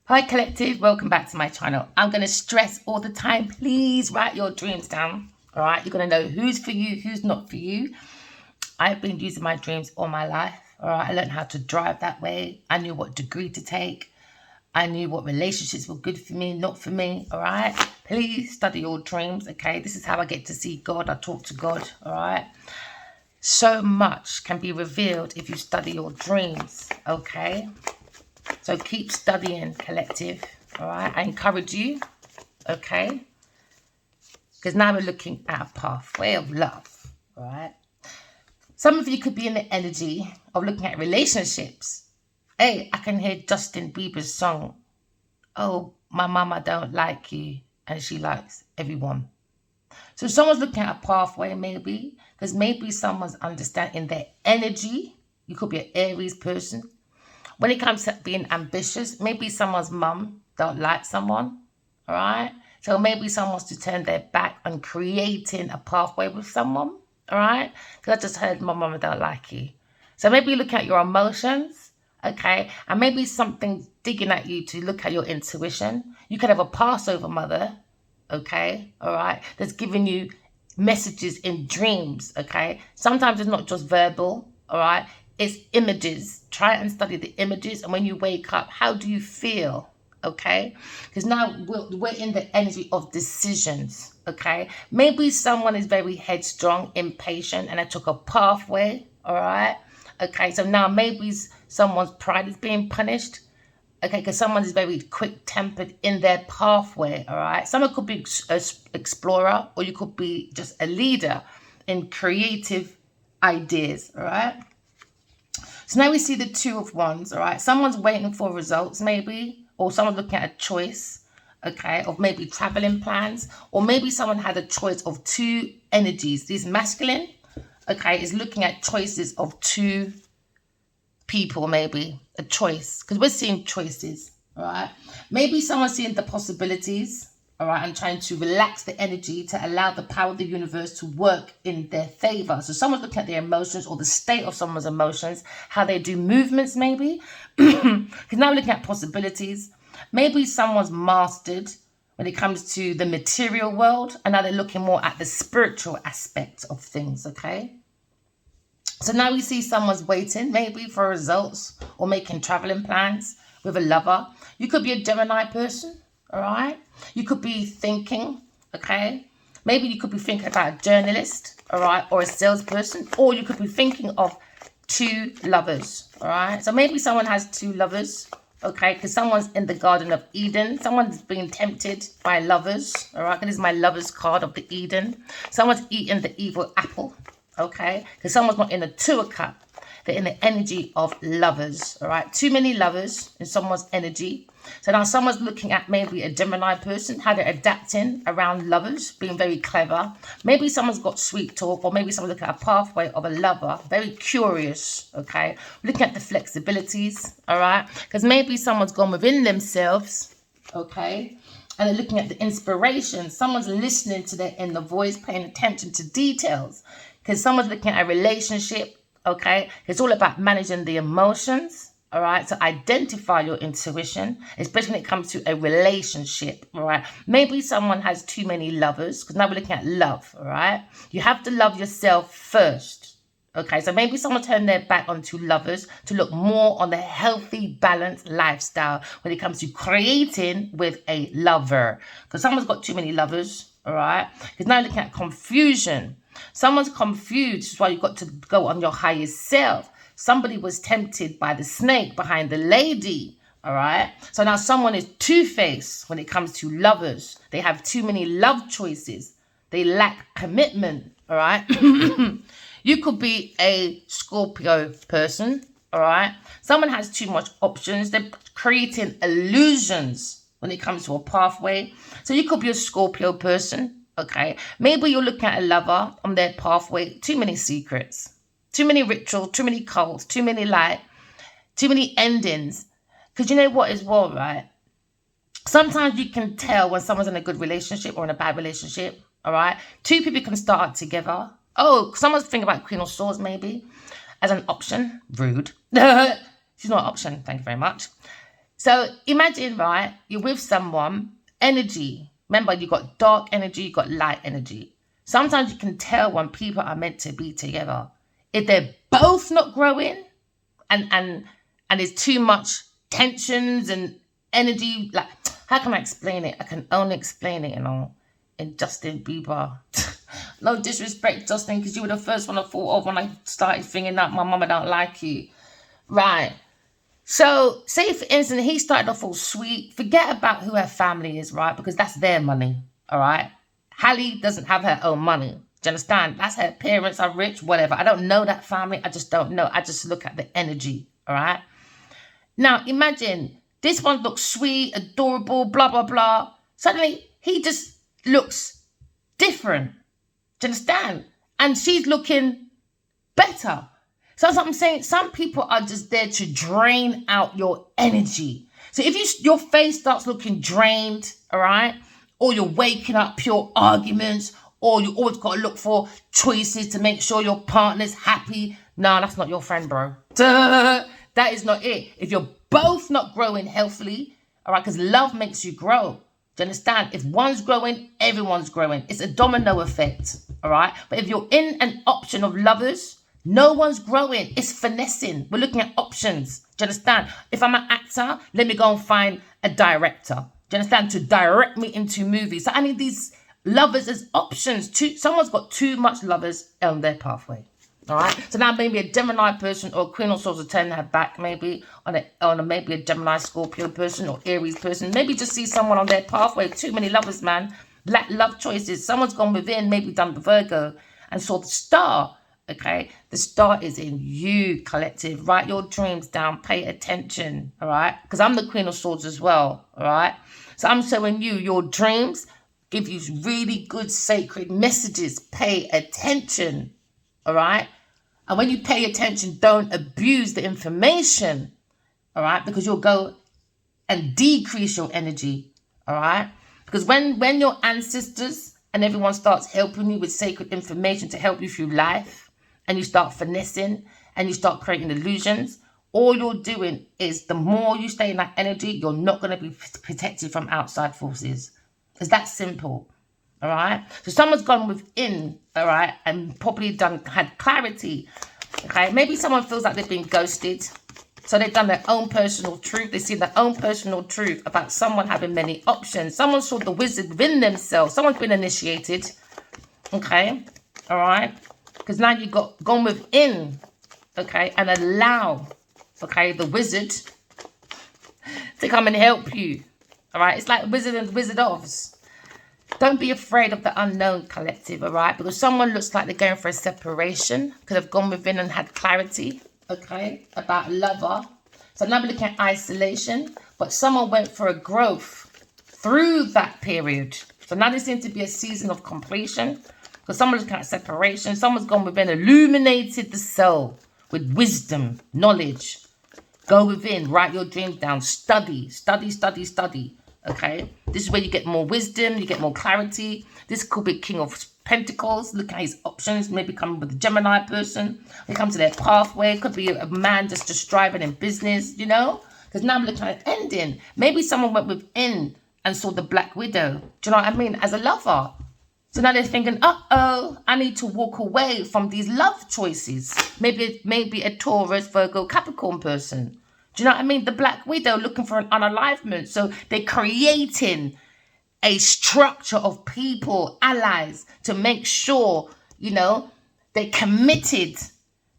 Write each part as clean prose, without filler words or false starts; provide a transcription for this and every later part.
Hi collective, welcome back to my channel. I'm going to stress all the time, please write your dreams down. All right, you're going to know who's for you, who's not for you. I've been using my dreams all my life. All right, I learned how to drive that way. I knew what degree to take. I knew what relationships were good for me, not for me. All right, please study your dreams. Okay, this is how I get to see God. I talk to God. All right, so much can be revealed if you study your dreams. Okay. So keep studying, collective, all right? I encourage you, okay? Because now we're looking at a pathway of love, all right? Some of you could be in the energy of looking at relationships. Hey, I can hear Justin Bieber's song, "Oh, my mama don't like you," and she likes everyone. So someone's looking at a pathway maybe, because maybe someone's understanding their energy. You could be an Aries person. When it comes to being ambitious, maybe someone's mum don't like someone, all right? So maybe someone wants to turn their back on creating a pathway with someone, all right? Because I just heard my mum don't like you. So maybe look at your emotions, okay? And maybe something's digging at you to look at your intuition. You could have a Passover mother, okay, all right, that's giving you messages in dreams, okay? Sometimes it's not just verbal, all right? It's images. Try and study the images. And when you wake up, how do you feel? Okay. Because now we're in the energy of decisions. Okay. Maybe someone is very headstrong, impatient, and I took a pathway. All right. Okay. So now maybe someone's pride is being punished. Okay. Because someone is very quick-tempered in their pathway. All right. Someone could be an explorer, or you could be just a leader in creative ideas. All right. So now we see the Two of Wands, all right? Someone's waiting for results maybe, or someone's looking at a choice, okay, of maybe traveling plans, or maybe someone had a choice of two energies. This masculine, okay, is looking at choices of two people, maybe, a choice, because we're seeing choices, all right? Maybe someone's seeing the possibilities, all right, and trying to relax the energy to allow the power of the universe to work in their favor. So someone's looking at their emotions or the state of someone's emotions, how they do movements maybe. Because now we're looking at possibilities. Maybe someone's mastered when it comes to the material world, and now they're looking more at the spiritual aspect of things, okay? So now we see someone's waiting maybe for results or making traveling plans with a lover. You could be a Gemini person. All right. You could be thinking, okay. Maybe you could be thinking about a journalist, all right, or a salesperson, or you could be thinking of two lovers, all right. So maybe someone has two lovers, okay, because someone's in the Garden of Eden. Someone's being tempted by lovers, all right. This is my lover's card of the Eden. Someone's eating the evil apple, okay, because someone's not in a Two of Cups. They're in the energy of lovers, all right? Too many lovers in someone's energy. So now someone's looking at maybe a Gemini person, how they're adapting around lovers, being very clever. Maybe someone's got sweet talk, or maybe someone's looking at a pathway of a lover, very curious, okay? Looking at the flexibilities, all right? Because maybe someone's gone within themselves, okay? And they're looking at the inspiration. Someone's listening to their inner voice, paying attention to details. Because someone's looking at a relationship, okay? It's all about managing the emotions, all right? So identify your intuition, especially when it comes to a relationship, all right? Maybe someone has too many lovers, because now we're looking at love, all right? You have to love yourself first, okay? So maybe someone turned their back onto lovers to look more on the healthy, balanced lifestyle when it comes to creating with a lover. Because someone's got too many lovers, all right? Because now looking at confusion. Someone's confused, which is why you've got to go on your highest self. Somebody was tempted by the snake behind the lady, all right? So now someone is two-faced when it comes to lovers. They have too many love choices. They lack commitment, all right? You could be a Scorpio person, all right? Someone has too much options. They're creating illusions when it comes to a pathway. So you could be a Scorpio person. Okay, maybe you're looking at a lover on their pathway. Too many secrets, too many rituals, too many cults, too many light, too many endings. Because you know what as well, right? Sometimes you can tell when someone's in a good relationship or in a bad relationship, all right? Two people can start together. Oh, someone's thinking about Queen of Swords maybe as an option. Rude. She's not an option. Thank you very much. So imagine, right, you're with someone, energy. Remember, you got dark energy, you got light energy. Sometimes you can tell when people are meant to be together. If they're both not growing and there's too much tensions and energy, like, how can I explain it? I can only explain it, in Justin Bieber. No disrespect, Justin, because you were the first one I thought of when I started thinking that my mama don't like you. Right. So, say for instance, he started off all sweet. Forget about who her family is, right? Because that's their money, all right? Hallie doesn't have her own money. Do you understand? That's her parents are rich, whatever. I don't know that family. I just don't know. I just look at the energy, all right? Now, imagine this one looks sweet, adorable, blah, blah, blah. Suddenly, he just looks different. Do you understand? And she's looking better. So that's what I'm saying. Some people are just there to drain out your energy. So if your face starts looking drained, all right, or you're waking up pure arguments, or you always got to look for choices to make sure your partner's happy, no, that's not your friend, bro. Duh. That is not it. If you're both not growing healthily, all right, because love makes you grow. Do you understand? If one's growing, everyone's growing. It's a domino effect, all right? But if you're in an option of lovers, no one's growing. It's finessing. We're looking at options. Do you understand? If I'm an actor, let me go and find a director. Do you understand? To direct me into movies. So I need these lovers as options. Someone's got too much lovers on their pathway. All right. So now maybe a Gemini person or a Queen of Swords will turn her back maybe on maybe a Gemini Scorpio person or Aries person. Maybe just see someone on their pathway. Too many lovers, man. Lack love choices. Someone's gone within, maybe done the Virgo and saw the star. Okay, the star is in you, collective. Write your dreams down. Pay attention. All right, because I'm the Queen of Swords as well. All right, so I'm showing you your dreams give you really good sacred messages. Pay attention. All right, and when you pay attention, don't abuse the information. All right, because you'll go and decrease your energy. All right, because when your ancestors and everyone starts helping you with sacred information to help you through life, and you start finessing and you start creating illusions, all you're doing is the more you stay in that energy, you're not going to be protected from outside forces. It's that simple. All right. So someone's gone within, all right, and probably had clarity. Okay. Maybe someone feels like they've been ghosted. So they've done their own personal truth. They see their own personal truth about someone having many options. Someone saw the wizard within themselves. Someone's been initiated. Okay. All right. Because now you've gone within, okay, and allow, okay, the wizard to come and help you. All right. It's like Wizard and Wizard Ofs. Don't be afraid of the unknown, collective, all right? Because someone looks like they're going for a separation. Could have gone within and had clarity, okay, about a lover. So now we're looking at isolation. But someone went for a growth through that period. So now there seems to be a season of completion. Because someone's looking at separation. Someone's gone within, illuminated the soul with wisdom, knowledge. Go within, write your dreams down, study. Okay? This is where you get more wisdom, you get more clarity. This could be King of Pentacles. Look at his options. Maybe come with a Gemini person. They come to their pathway. It could be a man just striving in business, Because now I'm looking at ending. Maybe someone went within and saw the Black Widow. Do you know what I mean? As a lover. So now they're thinking, uh-oh, I need to walk away from these love choices. Maybe a Taurus, Virgo, Capricorn person. Do you know what I mean? The Black Widow looking for an unalivement. So they're creating a structure of people, allies, to make sure, they're committed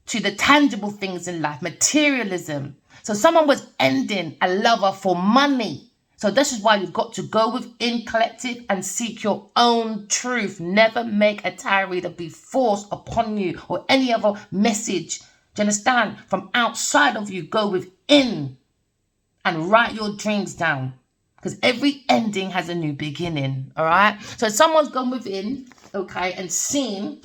to the tangible things in life, materialism. So someone was ending a lover for money. So this is why you've got to go within, collective, and seek your own truth. Never make a tarot reader be forced upon you or any other message. Do you understand? From outside of you, go within and write your dreams down. Because every ending has a new beginning, all right? So someone's gone within, okay, and seen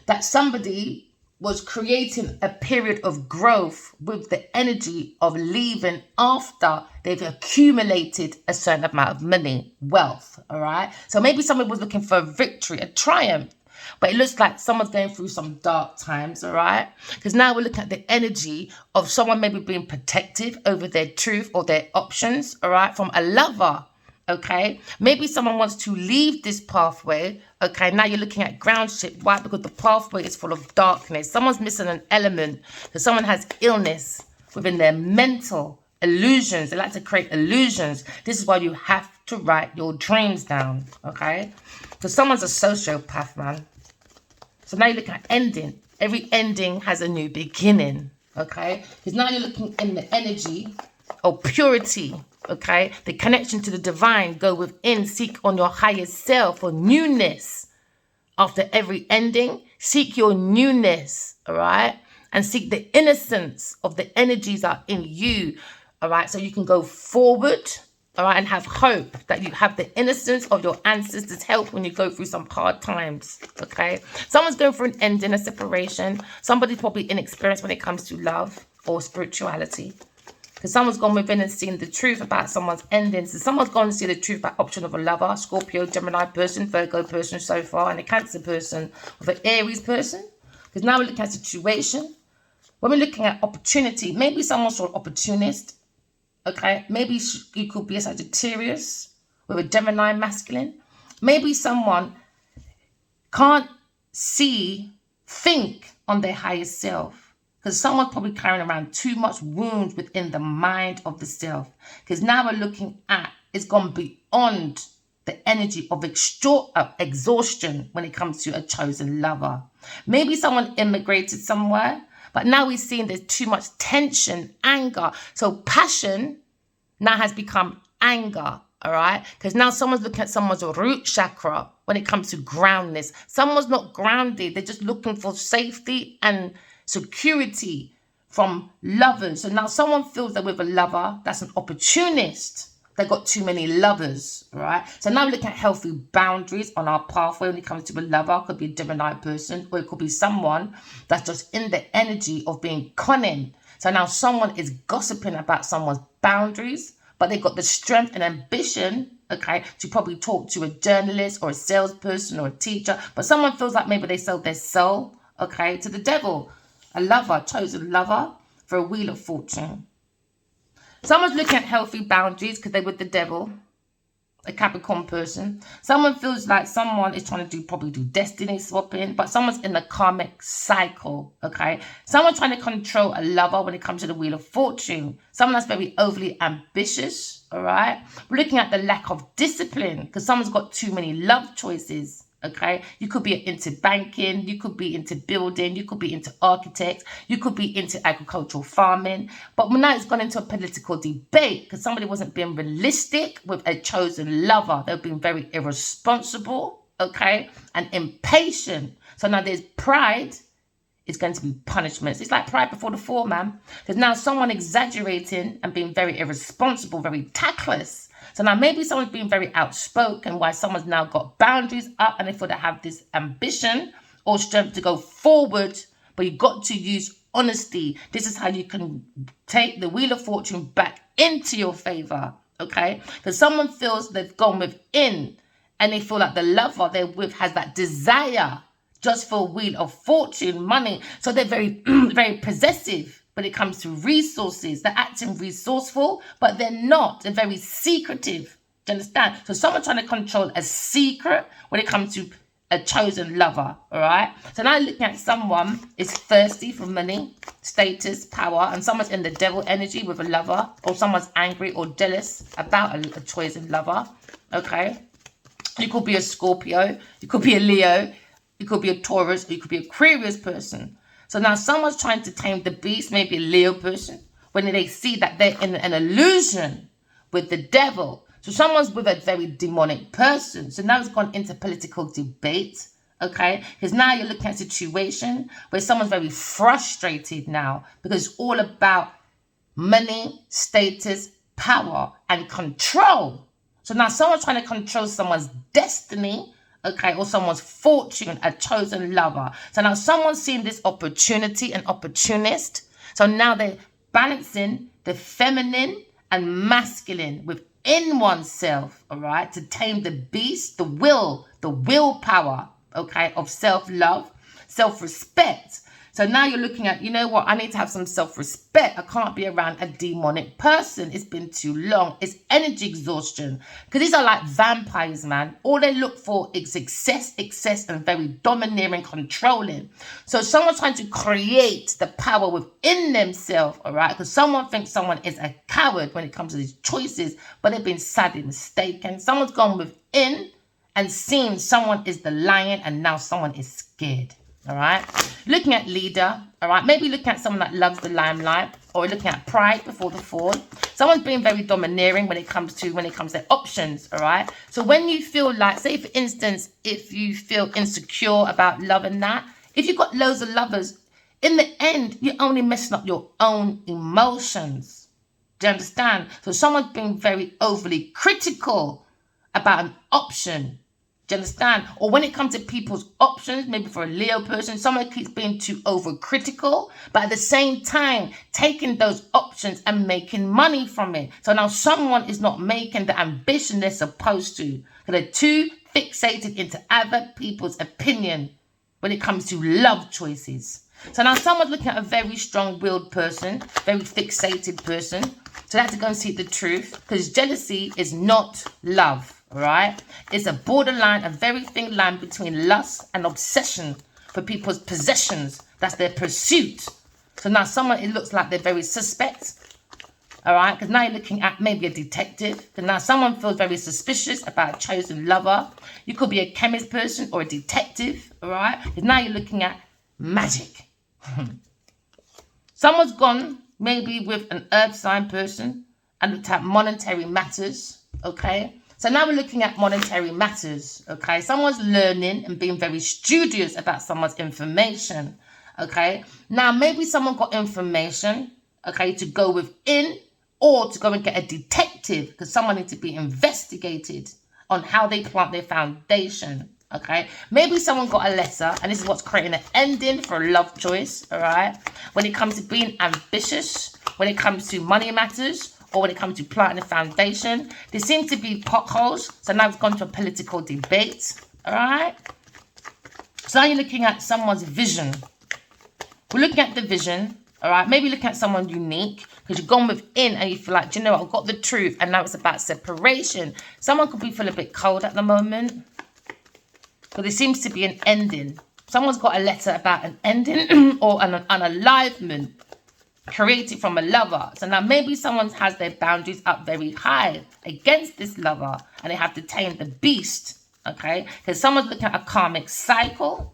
that somebody was creating a period of growth with the energy of leaving after they've accumulated a certain amount of money, wealth, all right? So maybe someone was looking for a victory, a triumph. But it looks like someone's going through some dark times, all right? Because now we're looking at the energy of someone maybe being protective over their truth or their options, all right, from a lover, okay? Maybe someone wants to leave this pathway, okay? Now you're looking at groundship. Why? Because the pathway is full of darkness. Someone's missing an element. So someone has illness within their mental illusions. They like to create illusions. This is why you have to write your dreams down, okay? Because someone's a sociopath, man. So now you're looking at ending. Every ending has a new beginning, okay? Because now you're looking in the energy of purity, okay? The connection to the divine. Go within, seek on your highest self or newness. After every ending, seek your newness, all right? And seek the innocence of the energies that are in you, all right? So you can go forward, all right, and have hope that you have the innocence of your ancestors' help when you go through some hard times, okay? Someone's going through an ending, a separation. Somebody's probably inexperienced when it comes to love or spirituality. Because someone's gone within and seen the truth about someone's endings. So someone's gone to see the truth about option of a lover, Scorpio, Gemini person, Virgo person so far, and a Cancer person with an Aries person. Because now we're looking at situation. When we're looking at opportunity, maybe someone's an opportunist. Okay, maybe you could be a Sagittarius with a Gemini masculine. Maybe someone can't think on their highest self. Because someone's probably carrying around too much wounds within the mind of the self. Because now we're looking at, it's gone beyond the energy of exhaustion when it comes to a chosen lover. Maybe someone immigrated somewhere. But now we're seeing there's too much tension, anger. So passion now has become anger, all right? Because now someone's looking at someone's root chakra when it comes to groundness. Someone's not grounded. They're just looking for safety and security from lovers. So now someone feels that with a lover, that's an opportunist. They've got too many lovers, right? So now we look at healthy boundaries on our pathway when it comes to a lover. It could be a Gemini person, or it could be someone that's just in the energy of being cunning. So now someone is gossiping about someone's boundaries, but they've got the strength and ambition, okay, to probably talk to a journalist or a salesperson or a teacher. But someone feels like maybe they sold their soul, okay, to the devil. A lover, chosen lover for a wheel of fortune. Someone's looking at healthy boundaries because they're with the devil, a Capricorn person. Someone feels like someone is trying to probably do destiny swapping, but someone's in the karmic cycle, okay? Someone's trying to control a lover when it comes to the wheel of fortune. Someone that's very overly ambitious, all right? We're looking at the lack of discipline because someone's got too many love choices. Okay, you could be into banking, you could be into building, you could be into architects, you could be into agricultural farming. But now it's gone into a political debate because somebody wasn't being realistic with a chosen lover. They've been very irresponsible, okay, and impatient. So now there's pride. It's going to be punishments. It's like pride before the fall, man. There's now someone exaggerating and being very irresponsible, very tactless. So now maybe someone's being very outspoken, why someone's now got boundaries up and they feel they have this ambition or strength to go forward, but you've got to use honesty. This is how you can take the wheel of fortune back into your favor, okay? Because someone feels they've gone within and they feel like the lover they're with has that desire just for a wheel of fortune, money. So they're very, very possessive when it comes to resources. They're acting resourceful, but they're not. They're very secretive. Do you understand? So someone trying to control a secret when it comes to a chosen lover, all right? So now looking at someone is thirsty for money, status, power, and someone's in the devil energy with a lover, or someone's angry or jealous about a chosen lover, okay? You could be a Scorpio, you could be a Leo, you could be a Taurus, or you could be an Aquarius person. So now someone's trying to tame the beast, maybe a Leo person, when they see that they're in an illusion with the devil. So someone's with a very demonic person. So now it's gone into political debate, okay? Because now you're looking at a situation where someone's very frustrated now because it's all about money, status, power, and control. So now someone's trying to control someone's destiny, okay, or someone's fortune, a chosen lover. So now someone's seeing this opportunity, an opportunist. So now they're balancing the feminine and masculine within oneself, all right, to tame the beast, the willpower, okay, of self-love, self-respect. So now you're looking at, you know what, I need to have some self-respect. I can't be around a demonic person. It's been too long. It's energy exhaustion. Because these are like vampires, man. All they look for is excess, and very domineering, controlling. So someone's trying to create the power within themselves, all right? Because someone thinks someone is a coward when it comes to these choices, but they've been sadly mistaken. Someone's gone within and seen someone is the lion, and now someone is scared. All right, looking at leader, all right, maybe looking at someone that loves the limelight, or looking at pride before the fall. Someone's being very domineering when it comes to their options, all right. So when you feel like, say for instance, if you feel insecure about love and that, if you've got loads of lovers, in the end, you're only messing up your own emotions. Do you understand? So someone's being very overly critical about an option. Do you understand? Or when it comes to people's options, maybe for a Leo person, someone keeps being too overcritical, but at the same time, taking those options and making money from it. So now someone is not making the ambition they're supposed to. They're too fixated into other people's opinion when it comes to love choices. So now someone's looking at a very strong-willed person, very fixated person. So they have to go and seek the truth, because jealousy is not love. All right, it's a borderline, a very thin line between lust and obsession for people's possessions. That's their pursuit. So now someone, it looks like they're very suspect. All right, because now you're looking at maybe a detective. Because now someone feels very suspicious about a chosen lover. You could be a chemist person or a detective. All right, because now you're looking at magic. Someone's gone maybe with an earth sign person and looked at monetary matters. Okay. So now we're looking at monetary matters, okay? Someone's learning and being very studious about someone's information, okay? Now, maybe someone got information, okay, to go within, or to go and get a detective, because someone needs to be investigated on how they plant their foundation, okay? Maybe someone got a letter, and this is what's creating an ending for a love choice, all right? When it comes to being ambitious, when it comes to money matters, or when it comes to planting a foundation, there seems to be potholes. So now it's gone to a political debate. All right. So now you're looking at someone's vision. We're looking at the vision. All right. Maybe looking at someone unique, because you've gone within and you feel like, do you know what, I've got the truth, and now it's about separation. Someone could be feeling a bit cold at the moment, but there seems to be an ending. Someone's got a letter about an ending or an unalivement created from a lover. So now maybe someone has their boundaries up very high against this lover, and they have to tame the beast, okay? Because someone's looking at a karmic cycle,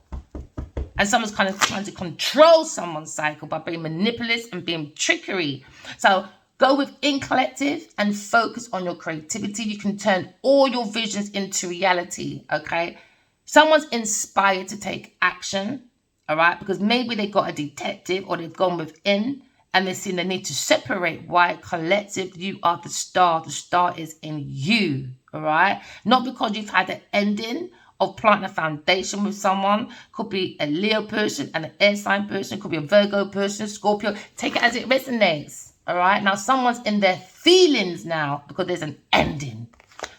and someone's kind of trying to control someone's cycle by being manipulative and being trickery. So go within collective and focus on your creativity. You can turn all your visions into reality, okay? Someone's inspired to take action, all right? Because maybe they got a detective, or they've gone within and they've seen the need to separate. Why? Collective, you are the star. The star is in you, all right? Not because you've had an ending of planting a foundation with someone. Could be a Leo person and an air sign person. Could be a Virgo person, Scorpio. Take it as it resonates, all right? Now, someone's in their feelings now because there's an ending.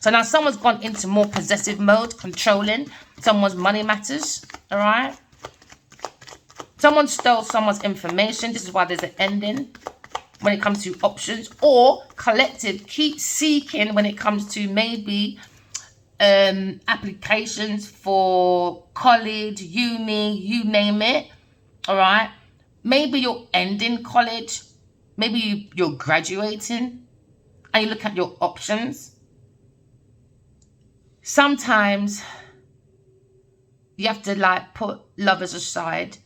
So now someone's gone into more possessive mode, controlling someone's money matters, all right? Someone stole someone's information. This is why there's an ending when it comes to options. Or collective, keep seeking when it comes to maybe applications for college, uni, you name it. All right. Maybe you're ending college. Maybe you're graduating and you look at your options. Sometimes you have to like put lovers aside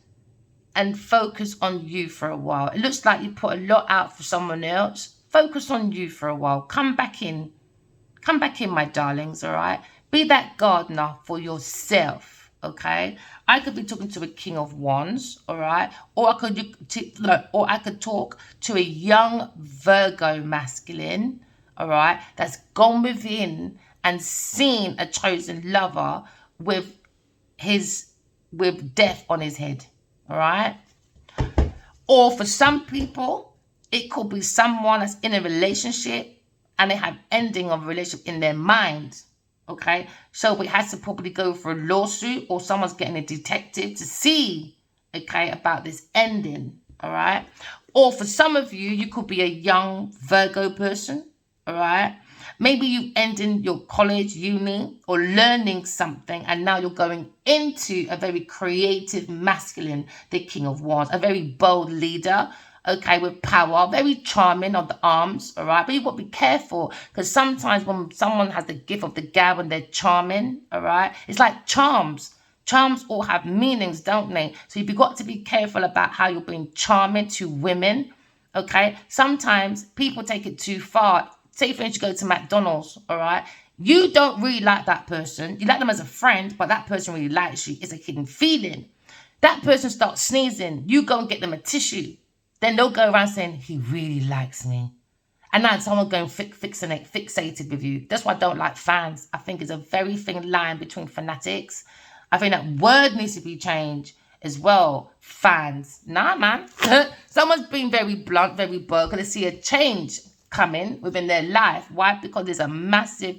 and focus on you for a while. It looks like you put a lot out for someone else. Focus on you for a while. Come back in. Come back in, my darlings, all right? Be that gardener for yourself, okay? I could be talking to a King of Wands, all right? Or I could talk to a young Virgo masculine, all right? That's gone within and seen a chosen lover with death on his head. All right. Or for some people, it could be someone that's in a relationship and they have ending of a relationship in their mind. Okay, so it has to probably go for a lawsuit, or someone's getting a detective to see, okay, about this ending. All right, or for some of you, you could be a young Virgo person. All right, maybe you end in your college, uni, or learning something, and now you're going into a very creative masculine, the King of Wands, a very bold leader, okay, with power, very charming of the arms, all right? But you've got to be careful, because sometimes when someone has the gift of the gab and they're charming, all right, it's like charms. Charms all have meanings, don't they? So you've got to be careful about how you're being charming to women, okay? Sometimes people take it too far. Say, for instance, you go to McDonald's, all right? You don't really like that person. You like them as a friend, but that person really likes you. It's a hidden feeling. That person starts sneezing. You go and get them a tissue. Then they'll go around saying, he really likes me. And now someone going fixated with you. That's why I don't like fans. I think it's a very thin line between fanatics. I think that word needs to be changed as well. Fans. Nah, man. Someone's been very blunt, very bold, because they see a change coming within their life. Why? Because there's a massive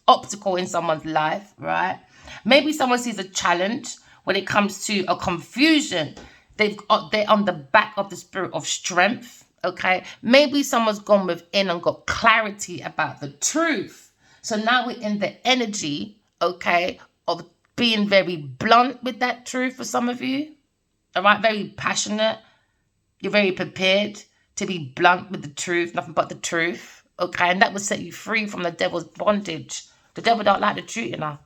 obstacle in someone's life, right? Maybe someone sees a challenge when it comes to a confusion. They're on the back of the spirit of strength, okay? Maybe someone's gone within and got clarity about the truth. So now we're in the energy, okay, of being very blunt with that truth for some of you, all right? Very passionate. You're very prepared to be blunt with the truth, nothing but the truth, okay? And that will set you free from the devil's bondage. The devil don't like the truth, you know.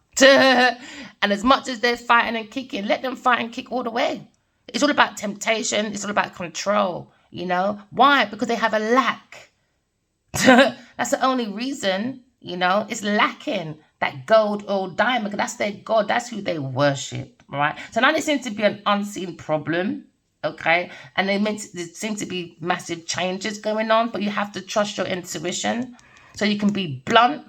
And as much as they're fighting and kicking, let them fight and kick all the way. It's all about temptation. It's all about control, you know. Why? Because they have a lack. That's the only reason, you know. It's lacking that gold or diamond. That's their God. That's who they worship, right? So now there seems to be an unseen problem, okay? And there seem to be massive changes going on, but you have to trust your intuition so you can be blunt,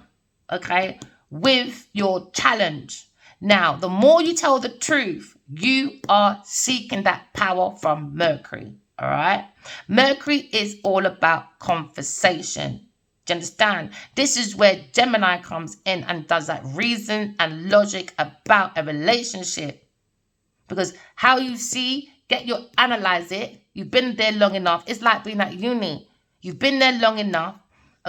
okay, with your challenge. Now, the more you tell the truth, you are seeking that power from Mercury, all right? Mercury is all about conversation. Do you understand? This is where Gemini comes in and does that reason and logic about a relationship. Because how you see, analyze it. You've been there long enough. It's like being at uni. You've been there long enough.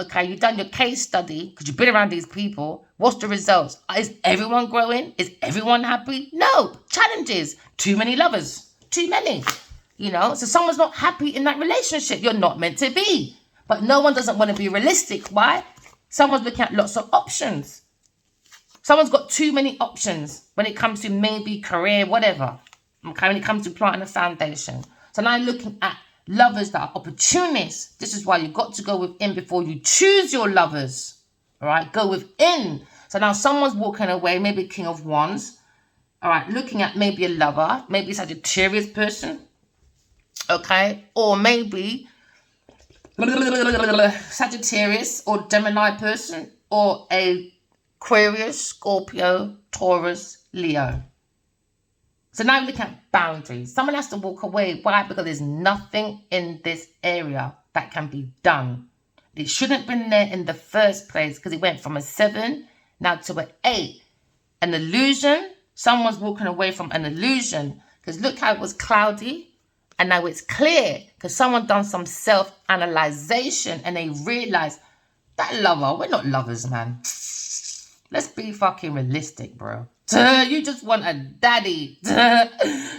Okay, you've done your case study because you've been around these people. What's the results? Is everyone growing? Is everyone happy? No. Challenges. Too many lovers. Too many. You know, so someone's not happy in that relationship. You're not meant to be. But no one doesn't want to be realistic. Why? Someone's looking at lots of options. Someone's got too many options when it comes to maybe career, whatever. Okay, when it comes to planting a foundation. So now looking at lovers that are opportunists. This is why you've got to go within before you choose your lovers. All right, go within. So now someone's walking away, maybe King of Wands. All right, looking at maybe a lover, maybe Sagittarius person. Okay, or maybe Sagittarius or Gemini person, or a Aquarius, Scorpio, Taurus, Leo. So now we look at boundaries. Someone has to walk away. Why? Because there's nothing in this area that can be done. It shouldn't have been there in the first place because it went from a 7 now to an 8. An illusion. Someone's walking away from an illusion because look how it was cloudy and now it's clear because someone done some self-analyzation and they realized that lover, we're not lovers, man. Let's be fucking realistic, bro. You just want a daddy.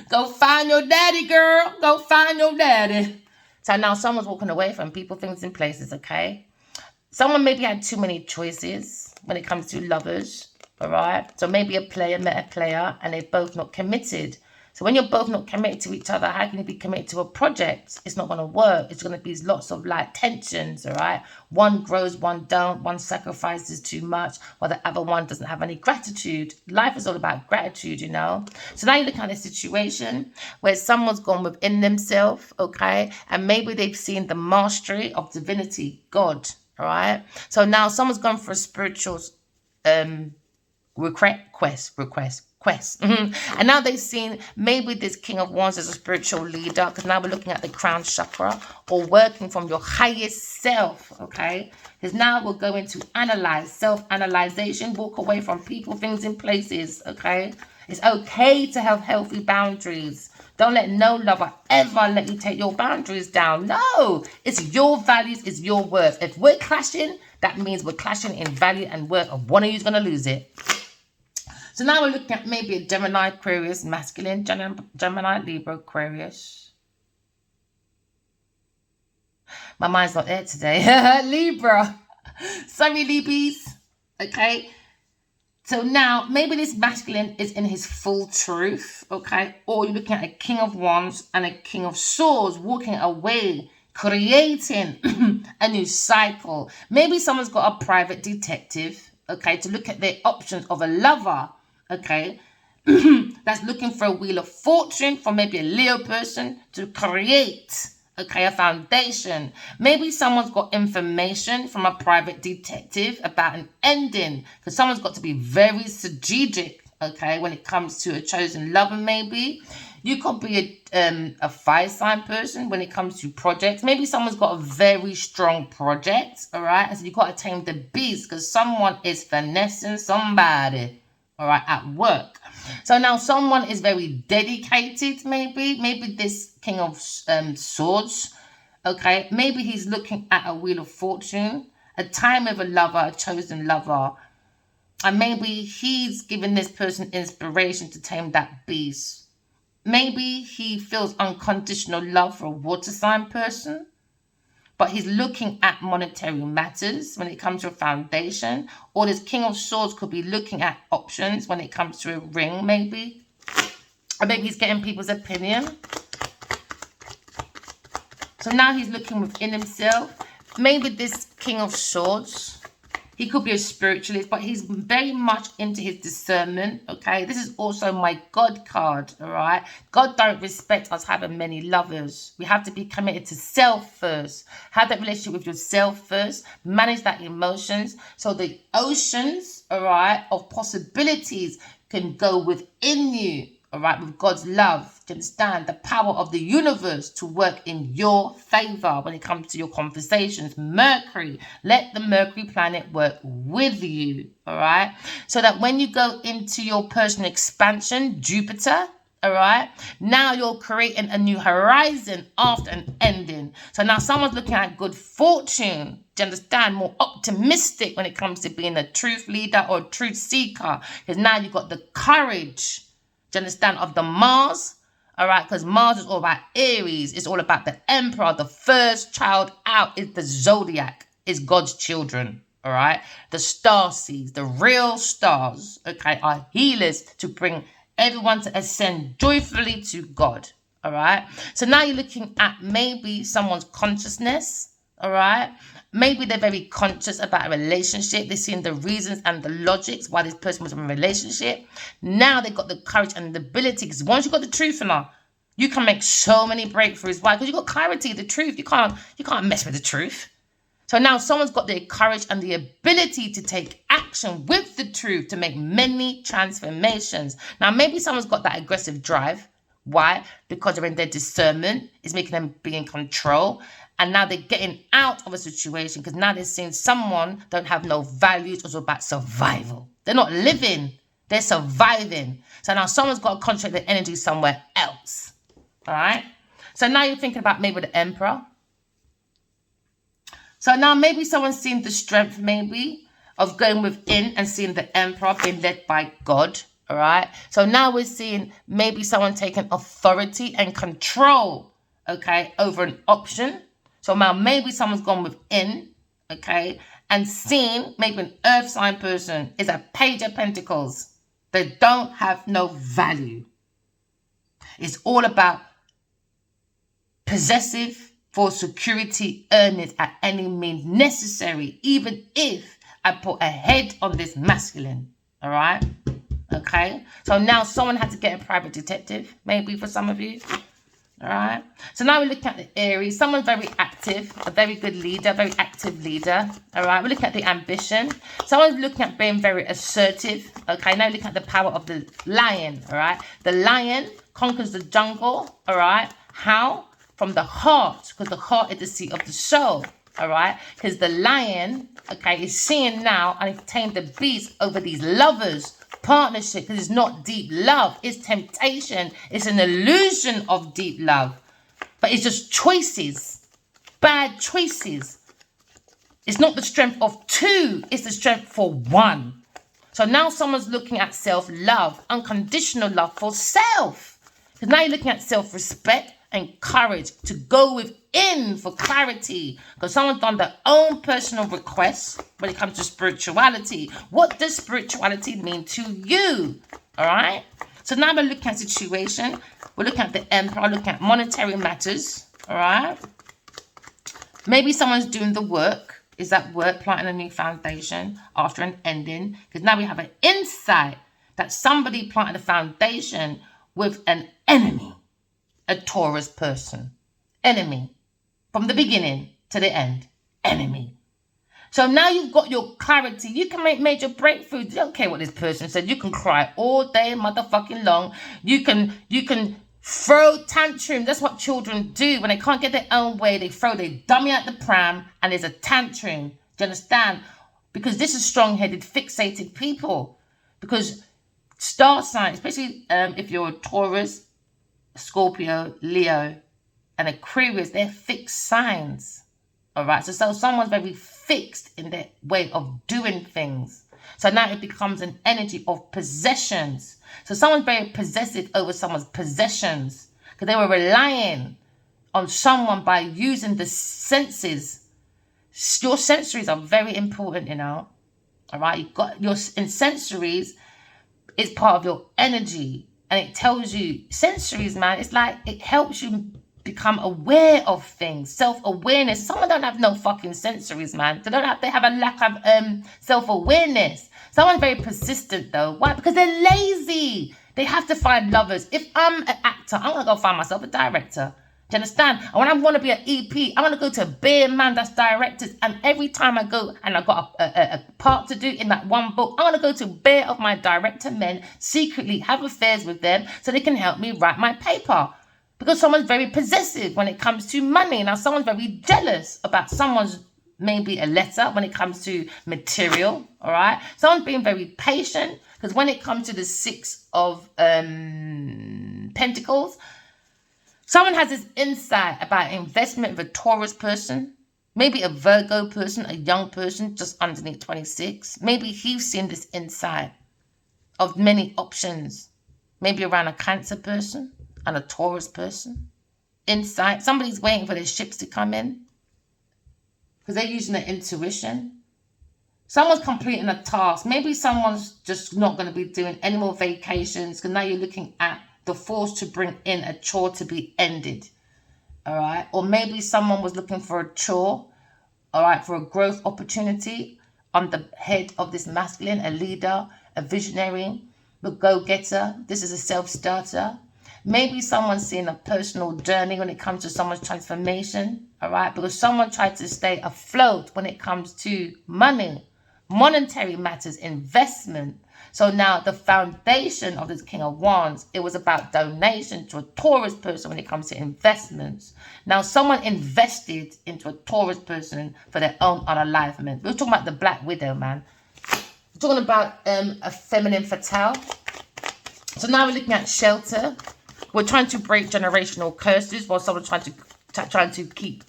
Go find your daddy, girl. Go find your daddy. So now someone's walking away from people, things, and places, okay? Someone maybe had too many choices when it comes to lovers, all right? So maybe a player met a player and they're both not committed. So when you're both not committed to each other, how can you be committed to a project? It's not going to work. It's going to be lots of like tensions, all right? One grows, one don't. One sacrifices too much, while the other one doesn't have any gratitude. Life is all about gratitude, you know? So now you look at a situation where someone's gone within themselves, okay? And maybe they've seen the mastery of divinity, God, all right? So now someone's gone for a spiritual request. quest. And now they've seen maybe this King of Wands as a spiritual leader, because now we're looking at the crown chakra, or working from your highest self, okay? Because now we're going to analyze, self-analyzation, walk away from people, things, and places, okay? It's okay to have healthy boundaries. Don't let no lover ever let you take your boundaries down. No, it's your values, it's your worth. If we're clashing, that means we're clashing in value and worth, of one of you's going to lose it. So now we're looking at maybe a Gemini, Aquarius, masculine, Gemini, Libra, Aquarius. My mind's not there today. Libra. Sorry, Libies. Okay. So now maybe this masculine is in his full truth. Okay. Or you're looking at a King of Wands and a King of Swords walking away, creating a new cycle. Maybe someone's got a private detective, okay, to look at their options of a lover. Okay, that's looking for a wheel of fortune, for maybe a Leo person to create, okay, a foundation. Maybe someone's got information from a private detective about an ending, because someone's got to be very strategic, okay, when it comes to a chosen lover. Maybe you could be a fire sign person when it comes to projects. Maybe someone's got a very strong project, all right, and so you've got to tame the beast, because someone is finessing somebody, all right, at work. So now someone is very dedicated, maybe this King of Swords, okay, maybe he's looking at a wheel of fortune, a time with a lover, a chosen lover, and maybe he's giving this person inspiration to tame that beast. Maybe he feels unconditional love for a water sign person, but he's looking at monetary matters when it comes to a foundation. Or this King of Swords could be looking at options when it comes to a ring, maybe. Or maybe he's getting people's opinion. So now he's looking within himself. Maybe this King of Swords, he could be a spiritualist, but he's very much into his discernment, okay? This is also my God card, all right? God don't respect us having many lovers. We have to be committed to self first. Have that relationship with yourself first. Manage that emotions. So the oceans, all right, of possibilities can go within you, all right, with God's love. To understand the power of the universe to work in your favor when it comes to your conversations. Mercury, let the Mercury planet work with you, all right? So that when you go into your personal expansion, Jupiter, all right, now you're creating a new horizon after an ending. So now someone's looking at good fortune. Do you understand? More optimistic when it comes to being a truth leader or a truth seeker. Because now you've got the courage, do you understand, of the Mars. All right, because Mars is all about Aries. It's all about the Emperor. The first child out is the zodiac. It's God's children. All right. The star seeds, the real stars, okay, are healers to bring everyone to ascend joyfully to God. All right. So now you're looking at maybe someone's consciousness. All right. Maybe they're very conscious about a relationship. They're seeing the reasons and the logics why this person was in a relationship. Now they've got the courage and the ability, because once you've got the truth in her, you can make so many breakthroughs. Why? Because you've got clarity, the truth. You can't mess with the truth. So now someone's got the courage and the ability to take action with the truth to make many transformations. Now, maybe someone's got that aggressive drive. Why? Because they're in their discernment. It's making them be in control. And now they're getting out of a situation because now they're seeing someone don't have no values. It's all about survival. They're not living. They're surviving. So now someone's got to concentrate their energy somewhere else. All right? So now you're thinking about maybe the Emperor. So now maybe someone's seen the strength maybe of going within and seeing the Emperor being led by God. All right? So now we're seeing maybe someone taking authority and control, okay, over an option. So now maybe someone's gone within, okay, and seen maybe an earth sign person is a Page of Pentacles. They don't have no value. It's all about possessive for security earnings at any means necessary, even if I put a head on this masculine, all right? Okay, so now someone had to get a private detective, maybe for some of you. All right. So now we're looking at the Aries. Someone very active, a very good leader, very active leader. All right. We're looking at the ambition. Someone's looking at being very assertive. Okay. Now we're looking at the power of the lion. All right. The lion conquers the jungle. All right. How? From the heart, because the heart is the seat of the soul. All right. Because the lion, okay, is seeing now and it's tamed the beast over these lovers. Partnership, because it's not deep love, it's temptation, it's an illusion of deep love, but it's just choices, bad choices. It's not the strength of two, it's the strength for one. So now someone's looking at self-love, unconditional love for self, because now you're looking at self-respect and courage to go within for clarity, because someone's done their own personal requests when it comes to spirituality. What does spirituality mean to you? All right. So now we're looking at situation. We're looking at the Emperor, looking at monetary matters. All right. Maybe someone's doing the work. Is that work planting a new foundation after an ending? Because now we have an insight that somebody planted a foundation with an enemy. A Taurus person. Enemy. From the beginning to the end. Enemy. So now you've got your clarity. You can make major breakthroughs. You don't care what this person said. You can cry all day motherfucking long. You can throw tantrum. That's what children do. When they can't get their own way, they throw their dummy at the pram and there's a tantrum. Do you understand? Because this is strong-headed, fixated people. Because star signs, especially if you're a Taurus, Scorpio, Leo, and Aquarius, they're fixed signs. All right. So someone's very fixed in their way of doing things. So now it becomes an energy of possessions. So someone's very possessive over someone's possessions because they were relying on someone by using the senses. Your sensories are very important, you know. All right. You've got your sensories is part of your energy. And it tells you, sensories, man, it's like it helps you become aware of things, self-awareness. Someone don't have no fucking sensories, man. They have a lack of self-awareness. Someone's very persistent, though. Why? Because they're lazy. They have to find lovers. If I'm an actor, I'm going to go find myself a director. Do you understand? And when I want to be an EP, I want to go to a bare man that's directors. And every time I go and I've got a part to do in that one book, I want to go to bare of my director men, secretly have affairs with them so they can help me write my paper. Because someone's very possessive when it comes to money. Now, someone's very jealous about someone's maybe a letter when it comes to material. All right. Someone's being very patient because when it comes to the Six of Pentacles, someone has this insight about investment with a Taurus person, maybe a Virgo person, a young person just underneath 26. Maybe he's seen this insight of many options, maybe around a Cancer person and a Taurus person. Insight. Somebody's waiting for their ships to come in because they're using their intuition. Someone's completing a task. Maybe someone's just not going to be doing any more vacations because now you're looking at the force to bring in a chore to be ended. All right. Or maybe someone was looking for a chore. All right. For a growth opportunity on the head of this masculine, a leader, a visionary, a go-getter. This is a self-starter. Maybe someone's seeing a personal journey when it comes to someone's transformation. All right. Because someone tried to stay afloat when it comes to money, monetary matters, investment. So now the foundation of this King of Wands, it was about donation to a Taurus person when it comes to investments. Now someone invested into a Taurus person for their own unalivement. We're talking about the Black Widow, man. We're talking about a feminine fatale. So now we're looking at shelter. We're trying to break generational curses while someone's trying to keep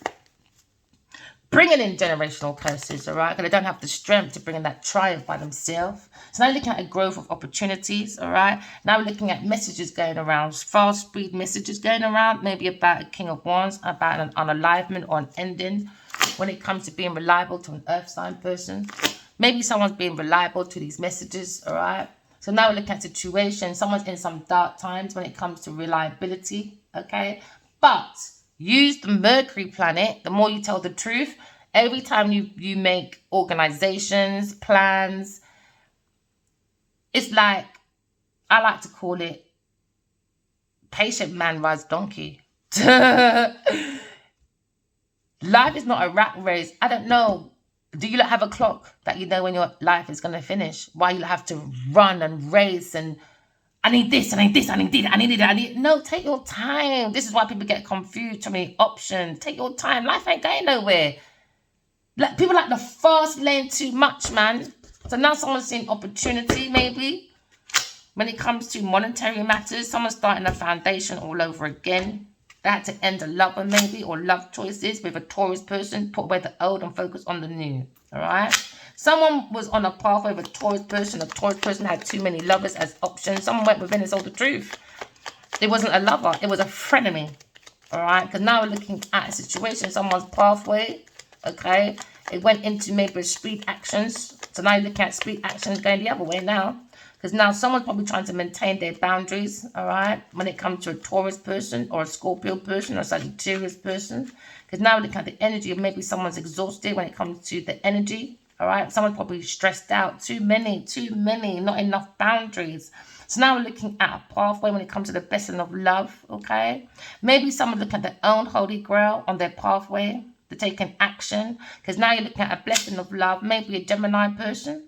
bringing in generational curses, all right? Because they don't have the strength to bring in that triumph by themselves. So now we're looking at a growth of opportunities, all right? Now we're looking at messages going around, fast speed messages going around, maybe about a King of Wands, about an unalivement or an ending when it comes to being reliable to an earth sign person. Maybe someone's being reliable to these messages, all right? So now we're looking at situations. Someone's in some dark times when it comes to reliability, okay? But use the Mercury planet. The more you tell the truth, every time you make organizations, plans, it's like, I like to call it patient man rides donkey. Life is not a rat race. I don't know. Do you have a clock that you know when your life is going to finish? Why you have to run and race and I need this, I need this, I need this, I need it, I need... No, take your time. This is why people get confused. Too many options. Take your time. Life ain't going nowhere. Like, people like the fast lane too much, man. So now someone's seeing opportunity, maybe. When it comes to monetary matters, someone's starting a foundation all over again. They had to end a lover, maybe, or love choices with a Taurus person. Put away the old and focus on the new. All right? Someone was on a pathway with a Taurus person. A Taurus person had too many lovers as options. Someone went within and told the truth. It wasn't a lover. It was a frenemy. All right? Because now we're looking at a situation. Someone's pathway. Okay? It went into maybe speed actions. So now you're looking at speed actions going the other way now. Because now someone's probably trying to maintain their boundaries, all right, when it comes to a Taurus person or a Scorpio person or a Sagittarius person. Because now we're looking at the energy of maybe someone's exhausted when it comes to the energy, all right. Someone's probably stressed out. Too many, not enough boundaries. So now we're looking at a pathway when it comes to the blessing of love, okay. Maybe someone's looking at their own holy grail on their pathway. They're taking action. Because now you're looking at a blessing of love. Maybe a Gemini person.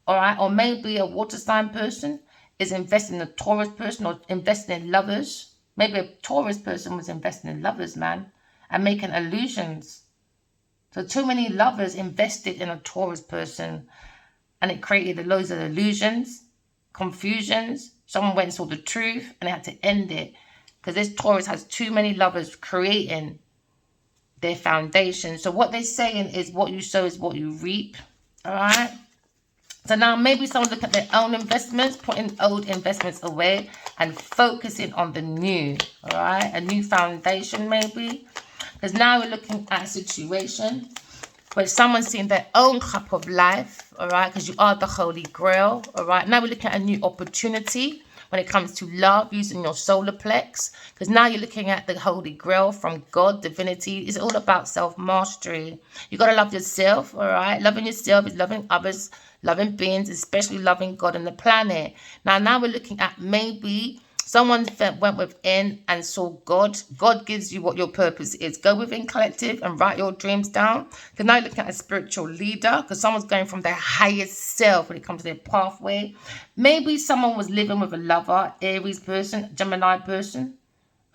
All right, or maybe a water sign person is investing in a Taurus person or investing in lovers. Maybe a Taurus person was investing in lovers, man, and making illusions. So too many lovers invested in a Taurus person and it created loads of illusions, confusions. Someone went and saw the truth and they had to end it because this Taurus has too many lovers creating their foundation. So what they're saying is what you sow is what you reap, all right? So now maybe someone look at their own investments, putting old investments away and focusing on the new, all right? A new foundation maybe. Because now we're looking at a situation where someone's seeing their own cup of life, all right? Because you are the Holy Grail, all right? Now we're looking at a new opportunity when it comes to love, using your solar plex. Because now you're looking at the Holy Grail from God, divinity. It's all about self-mastery. You got to love yourself, all right? Loving yourself is loving others, loving beings, especially loving God and the planet. Now we're looking at maybe someone went within and saw God. God gives you what your purpose is. Go within collective and write your dreams down. Because now you're looking at a spiritual leader. Because someone's going from their highest self when it comes to their pathway. Maybe someone was living with a lover, Aries person, Gemini person.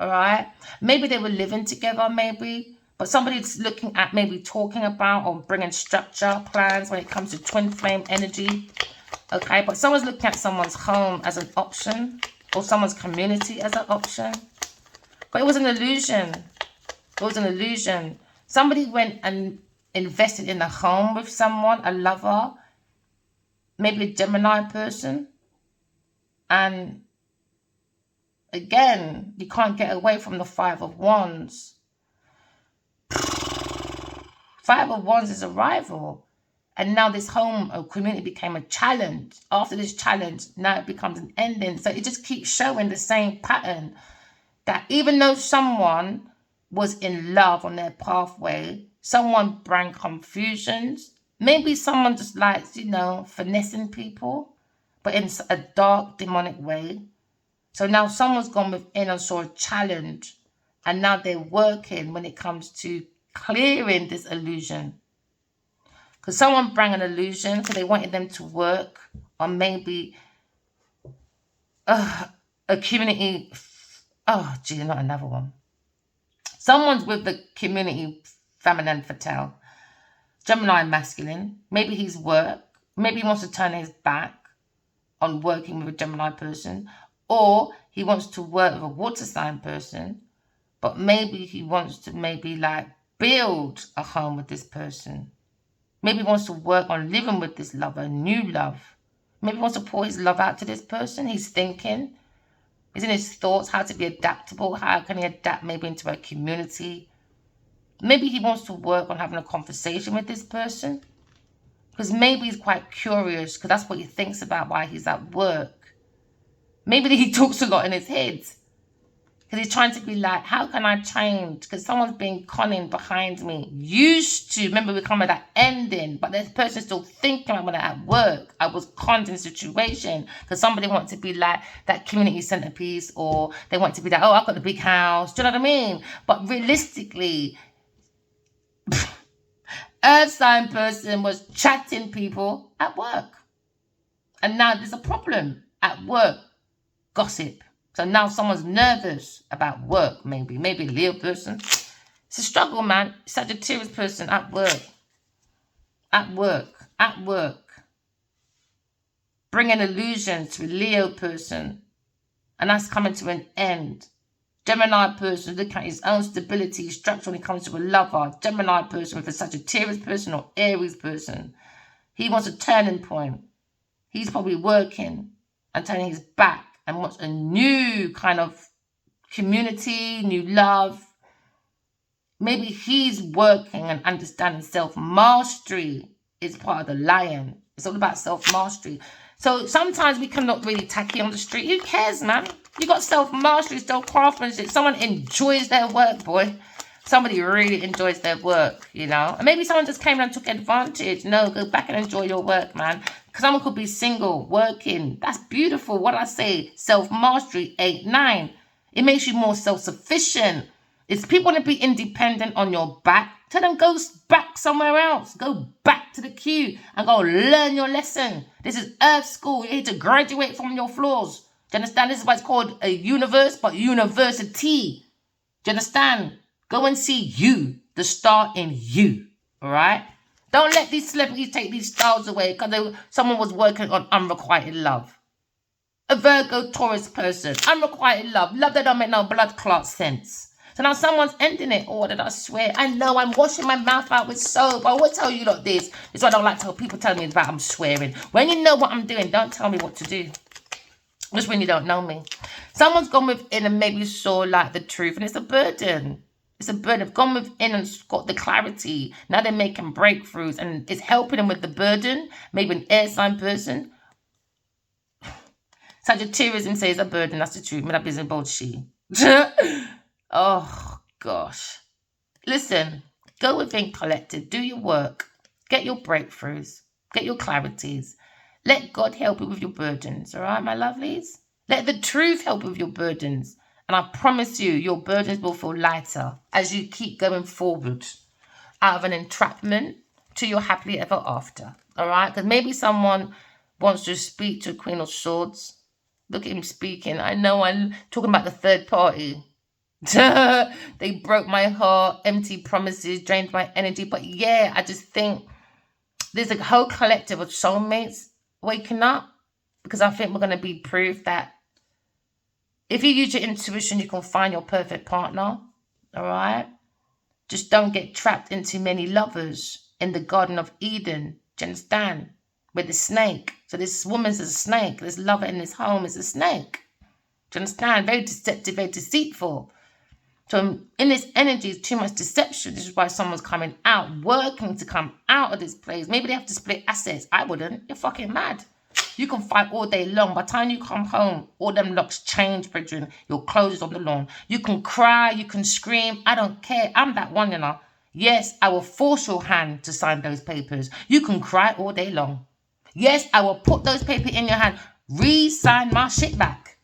All right. Maybe they were living together, maybe. But somebody's looking at maybe talking about or bringing structure, plans when it comes to twin flame energy. Okay. But someone's looking at someone's home as an option. Or someone's community as an option. But it was an illusion. It was an illusion. Somebody went and invested in a home with someone, a lover, maybe a Gemini person. And again, you can't get away from the Five of Wands. Five of Wands is a rival. And now this home or community became a challenge. After this challenge, now it becomes an ending. So it just keeps showing the same pattern. That even though someone was in love on their pathway, someone brought confusions. Maybe someone just likes, you know, finessing people, but in a dark, demonic way. So now someone's gone within and saw a challenge. And now they're working when it comes to clearing this illusion. Because someone brought an illusion, so they wanted them to work on maybe a community. Oh, gee, not another one. Someone's with the community feminine fatale. Gemini masculine. Maybe he's work. Maybe he wants to turn his back on working with a Gemini person. Or he wants to work with a water sign person. But maybe he wants to like build a home with this person. Maybe he wants to work on living with this lover, new love. Maybe he wants to pour his love out to this person. He's thinking. He's in his thoughts, how to be adaptable. How can he adapt maybe into a community? Maybe he wants to work on having a conversation with this person. Because maybe he's quite curious, because that's what he thinks about while he's at work. Maybe he talks a lot in his head. Because he's trying to be like, how can I change? Because someone's been conning behind me. Used to, remember we come at that ending, but this person's still thinking about it at work. I was conned in a situation because somebody wants to be like that community centerpiece, or they want to be like, oh, I've got the big house. Do you know what I mean? But realistically, Earth sign person was chatting people at work. And now there's a problem at work. Gossip. So now someone's nervous about work, maybe a Leo person. It's a struggle, man. Sagittarius person at work. Bringing illusion to a Leo person. And that's coming to an end. Gemini person looking at his own stability, structure when it comes to a lover. Gemini person with a Sagittarius person or Aries person. He wants a turning point. He's probably working and turning his back and wants a new kind of community, new love. Maybe he's working and understanding self-mastery is part of the lion. It's all about self-mastery. So sometimes we can look really tacky on the street. Who cares, man? You got self-mastery, self-craftsmanship. Someone enjoys their work, boy. Somebody really enjoys their work, you know. And maybe someone just came and took advantage. No, go back and enjoy your work, man. Someone could be single, working. That's beautiful. What I say, self-mastery, 8, 9. It makes you more self-sufficient. If people want to be independent on your back, tell them go back somewhere else. Go back to the queue and go learn your lesson. This is Earth School. You need to graduate from your flaws. Do you understand? This is why it's called a universe, but university. Do you understand? Go and see you, the star in you. All right? Don't let these celebrities take these stars away because someone was working on unrequited love. A Virgo Taurus person, unrequited love. Love that don't make no blood clot sense. So now someone's ending it. Oh, did I swear? I know I'm washing my mouth out with soap. I will tell you like this. This is what I don't like to tell people telling me about I'm swearing. When you know what I'm doing, don't tell me what to do. Just when you don't know me. Someone's gone within and maybe saw like the truth and it's a burden. It's a burden. They've gone within and got the clarity. Now they're making breakthroughs and it's helping them with the burden. Maybe an air sign person. Sagittarius says a burden. That's the truth. Me that business about she. Oh, gosh. Listen, go within collective. Do your work. Get your breakthroughs. Get your clarities. Let God help you with your burdens. All right, my lovelies? Let the truth help with your burdens. And I promise you, your burdens will feel lighter as you keep going forward out of an entrapment to your happily ever after. All right? Because maybe someone wants to speak to Queen of Swords. Look at him speaking. I know I'm talking about the third party. They broke my heart, empty promises, drained my energy. But yeah, I just think there's a whole collective of soulmates waking up. Because I think we're going to be proof that if you use your intuition, you can find your perfect partner, all right? Just don't get trapped into many lovers in the Garden of Eden, do you understand? With the snake. So this woman's a snake. This lover in this home is a snake. Do you understand? Very deceptive, very deceitful. So in this energy is too much deception. This is why someone's coming out, working to come out of this place. Maybe they have to split assets. I wouldn't. You're fucking mad. You can fight all day long. By the time you come home, all them locks change, brethren. Your clothes is on the lawn. You can cry, you can scream. I don't care. I'm that one, you know. Yes, I will force your hand to sign those papers. You can cry all day long. Yes, I will put those papers in your hand. Re-sign my shit back.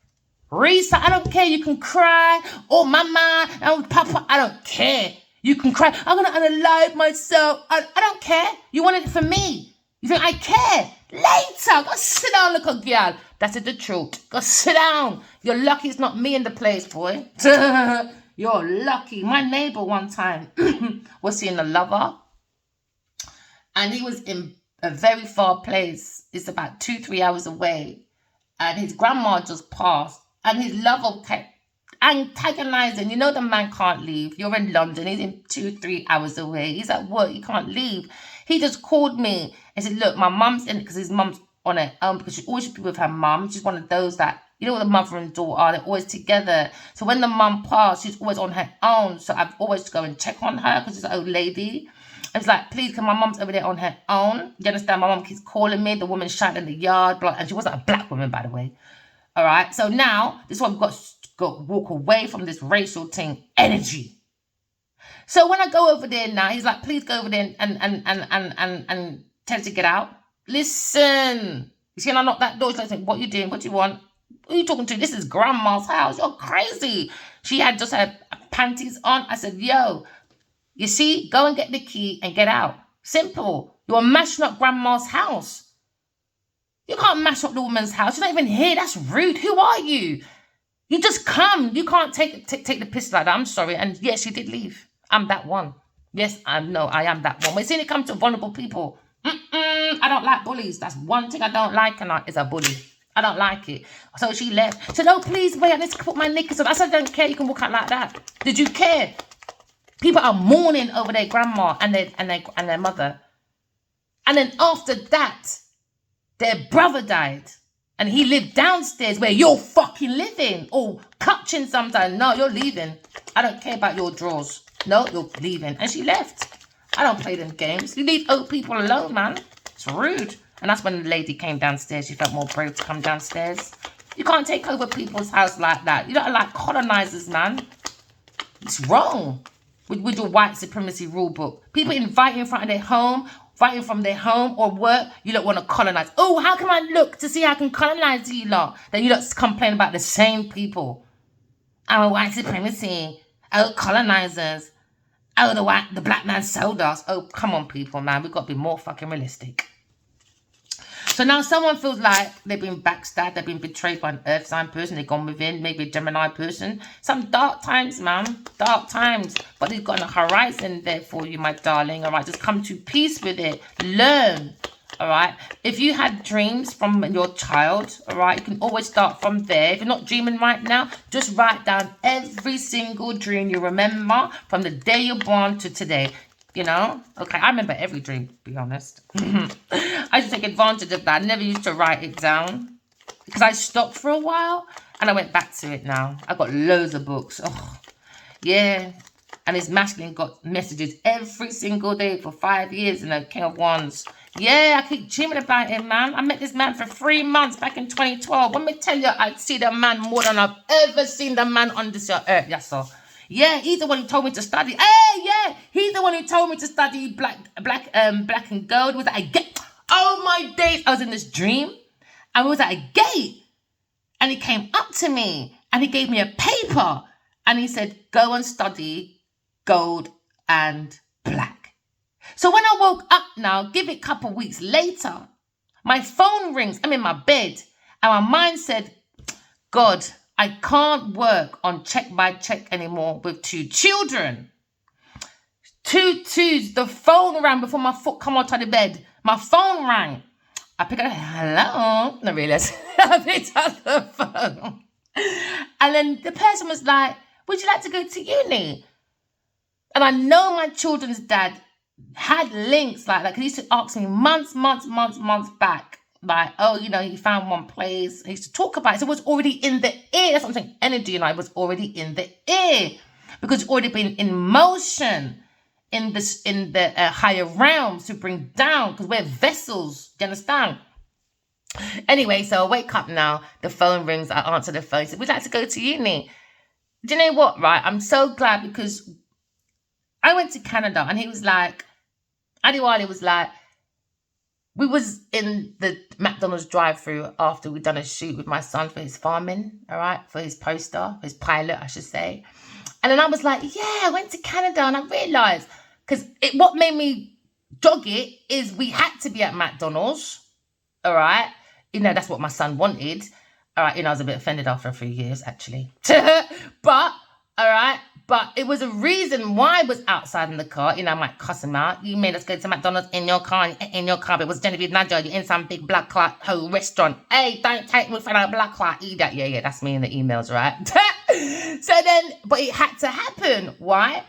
Re-sign. I don't care. You can cry. Oh, mama. Oh, papa. I don't care. You can cry. I'm going to unalive myself. I don't care. You want it for me. You think I care? Later, go sit down, little girl. That's the truth. Go sit down. You're lucky it's not me in the place, boy. You're lucky. My neighbor one time was seeing a lover. And he was in a very far place. It's about 2-3 hours away. And his grandma just passed. And his lover kept antagonizing. You know the man can't leave. You're in London. He's in 2-3 hours away. He's at work. He can't leave. He just called me and said, look, my mum's in it because his mum's on her own because she always should be with her mum. She's one of those that, you know, the mother and daughter are, they're always together. So when the mum passed, she's always on her own. So I've always to go and check on her because she's an old lady. I was like, please, can my mum's over there on her own? You understand? My mum keeps calling me. The woman shouting in the yard. And she wasn't a black woman, by the way. All right. So now, this is why we've got walk away from this racial thing energy. So when I go over there now, he's like, please go over there and tell her to get out. Listen, you see, when I knock that door, she's like, what are you doing? What do you want? Who are you talking to? This is grandma's house. You're crazy. She had just her panties on. I said, yo, you see, go and get the key and get out. Simple. You're mashing up grandma's house. You can't mash up the woman's house. You're not even here. That's rude. Who are you? You just come. You can't take the piss like that. I'm sorry. And yes, she did leave. I'm that one. Yes, I know I am that one. When it comes to vulnerable people, I don't like bullies. That's one thing I don't like, and is a bully. I don't like it. So she left. She said, oh, please wait. I need to put my knickers on. I said, I don't care. You can walk out like that. Did you care? People are mourning over their grandma and their mother. And then after that, their brother died. And he lived downstairs where you're fucking living. Or clutching sometimes. No, you're leaving. I don't care about your drawers. No, you're leaving. And she left. I don't play them games. You leave old people alone, man. It's rude. And that's when the lady came downstairs. She felt more brave to come downstairs. You can't take over people's house like that. You don't like colonizers, man. It's wrong. With your white supremacy rule book. People invite you in front of their home, fighting from their home or work, you don't want to colonize. Oh, how can I look to see how I can colonize you lot? Then you don't complain about the same people. Oh, white supremacy. Oh, colonizers. Oh, the black man sold us. Oh, come on, people, man. We've got to be more fucking realistic. So now someone feels like they've been backstabbed, they've been betrayed by an earth sign person, they've gone within, maybe a Gemini person. Some dark times, man. Dark times. But they've got a horizon there for you, my darling. All right, just come to peace with it. Learn. All right. If you had dreams from your child, all right, you can always start from there. If you're not dreaming right now, just write down every single dream you remember from the day you're born to today. You know? Okay, I remember every dream, to be honest. I used to take advantage of that. I never used to write it down. Because I stopped for a while and I went back to it now. I've got loads of books. Oh, yeah. And his masculine got messages every single day for 5 years, you know, King of Wands. Yeah, I keep dreaming about him, man. I met this man for 3 months back in 2012. Let me tell you, I see the man more than I've ever seen the man on this earth. Yes, sir. Yeah, he's the one who told me to study. Hey, yeah, he's the one who told me to study black and gold. Was at a gate. Oh my days! I was in this dream, and we was at a gate, and he came up to me, and he gave me a paper, and he said, "Go and study gold and black." So when I woke up now, give it a couple of weeks later, my phone rings. I'm in my bed, and my mind said, "God, I can't work on check by check anymore with 2 children." 2 twos. The phone rang before my foot come out of the bed. My phone rang. I picked up. Hello. No, really. I picked up the phone. And then the person was like, "Would you like to go to uni?" And I know my children's dad had links like that. Because he used to ask me months back. Like, oh, you know, he found one place. He used to talk about it. So it was already in the air. That's what I'm saying. Energy and I was already in the air. Because it's already been in motion in the higher realms to bring down. Because we're vessels. Do you understand? Anyway, so I wake up now. The phone rings. I answer the phone. He said, "We'd like to go to uni." Do you know what, right? I'm so glad because I went to Canada and he was like, Adiwali was like, we was in the McDonald's drive-through after we'd done a shoot with my son for his farming, all right, for his poster, his pilot, I should say. And then I was like, yeah, I went to Canada and I realised, because what made me jog it is we had to be at McDonald's, all right? You know, that's what my son wanted. All right, you know, I was a bit offended after a few years, actually. But, all right, but it was a reason why I was outside in the car. You know, I might cuss him out. You made us go to McDonald's in your car. But it was Genevieve Nadia. You're in some big black clock whole restaurant. Hey, don't take me for that black clock either. Yeah, that's me in the emails, right? So then, but it had to happen. Why?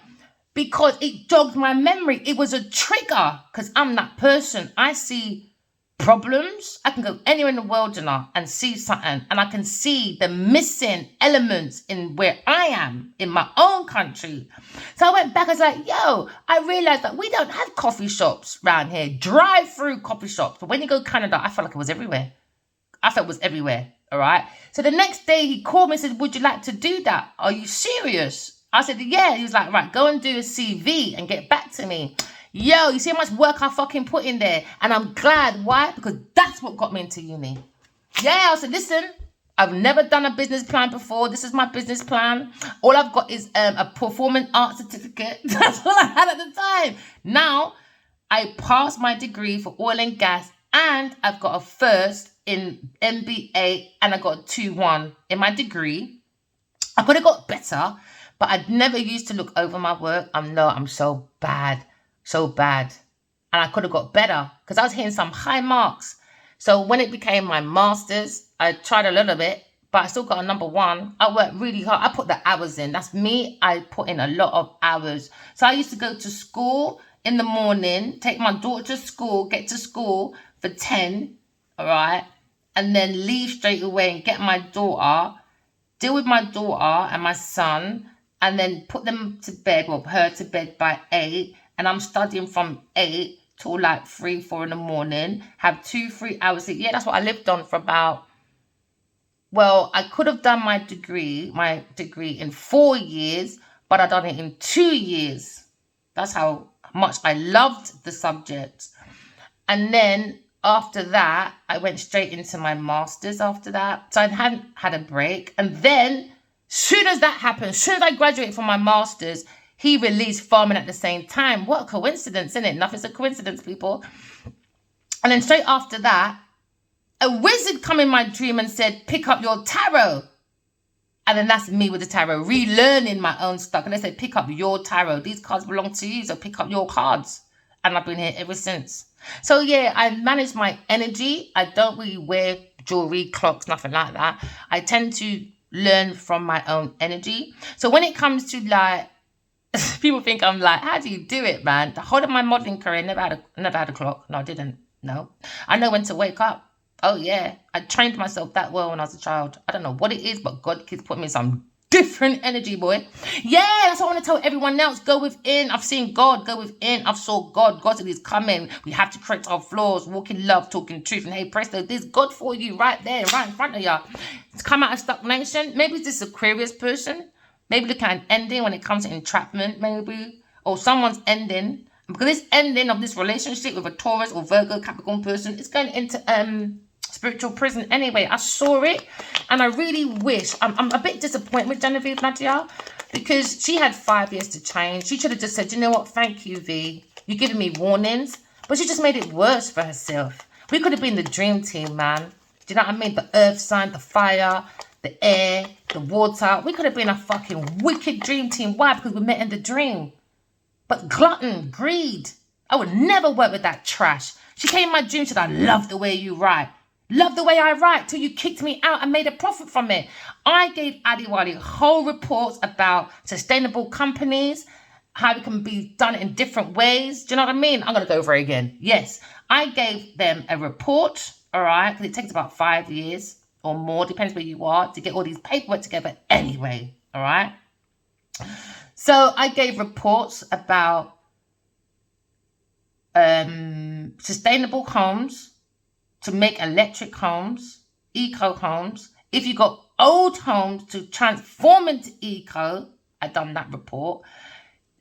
Because it jogged my memory. It was a trigger. Because I'm that person. I see problems. I can go anywhere in the world, you know, and see something, and I can see the missing elements in where I am in my own country. So I went back. I was like, yo, I realized that we don't have coffee shops around here, drive-through coffee shops. But when you go to Canada, I felt like it was everywhere. I felt it was everywhere. All right. So the next day he called me and said, would you like to do that? Are you serious? I said, yeah. He was like, right, go and do a CV and get back to me. Yo, you see how much work I fucking put in there? And I'm glad. Why? Because that's what got me into uni. Yeah, I said, listen, I've never done a business plan before. This is my business plan. All I've got is a performing arts certificate. That's all I had at the time. Now, I passed my degree for oil and gas, and I've got a first in MBA, and I got a 2-1 in my degree. I could have got better, but I'd never used to look over my work. I'm so bad. And I could have got better because I was hitting some high marks. So when it became my master's, I tried a little bit, but I still got a number 1. I worked really hard. I put the hours in. That's me. I put in a lot of hours. So I used to go to school in the morning, take my daughter to school, get to school for 10, all right, and then leave straight away and get my daughter, deal with my daughter and my son, and then put them to bed, well, her to bed by 8, and I'm studying from 8 till like 3, 4 in the morning, have 2-3 hours. Yeah, that's what I lived on for about, well, I could have done my degree in 4 years, but I done it in 2 years. That's how much I loved the subject. And then after that, I went straight into my master's after that. So I hadn't had a break. And then, soon as that happened, soon as I graduated from my master's, he released Farming at the same time. What a coincidence, isn't it? Nothing's a coincidence, people. And then straight after that, a wizard come in my dream and said, pick up your tarot. And then that's me with the tarot, relearning my own stuff. And they said, pick up your tarot. These cards belong to you, so pick up your cards. And I've been here ever since. So yeah, I manage my energy. I don't really wear jewelry, clocks, nothing like that. I tend to learn from my own energy. So when it comes to like, people think I'm like, how do you do it, man? The whole of my modeling career, never had a clock. No, I didn't. No. I know when to wake up. Oh, yeah. I trained myself that well when I was a child. I don't know what it is, but God keeps putting me in some different energy, boy. Yeah, that's what I want to tell everyone else. Go within. I've seen God. Go within. I've saw God. God said he's coming. We have to correct our flaws, walk in love, talk in truth. And hey, presto, there's God for you right there, right in front of you. It's come out of stagnation. Maybe it's this Aquarius person. Maybe look at an ending when it comes to entrapment, maybe. Or someone's ending. Because this ending of this relationship with a Taurus or Virgo, Capricorn person, it's going into spiritual prison anyway. I saw it, and I really wish, I'm a bit disappointed with Genevieve Nadia, because she had 5 years to change. She should have just said, you know what, thank you, V. You're giving me warnings. But she just made it worse for herself. We could have been the dream team, man. Do you know what I mean? The earth sign, the fire, the air, the water. We could have been a fucking wicked dream team. Why? Because we met in the dream. But glutton, greed. I would never work with that trash. She came in my dream and said, I love the way you write. Love the way I write till you kicked me out and made a profit from it. I gave Adiwali whole reports about sustainable companies, how it can be done in different ways. Do you know what I mean? I'm going to go over it again. Yes, I gave them a report, all right, because it takes about 5 years or more, depends where you are, to get all these paperwork together anyway, all right? So I gave reports about sustainable homes, to make electric homes, eco homes. If you got old homes to transform into eco, I done that report.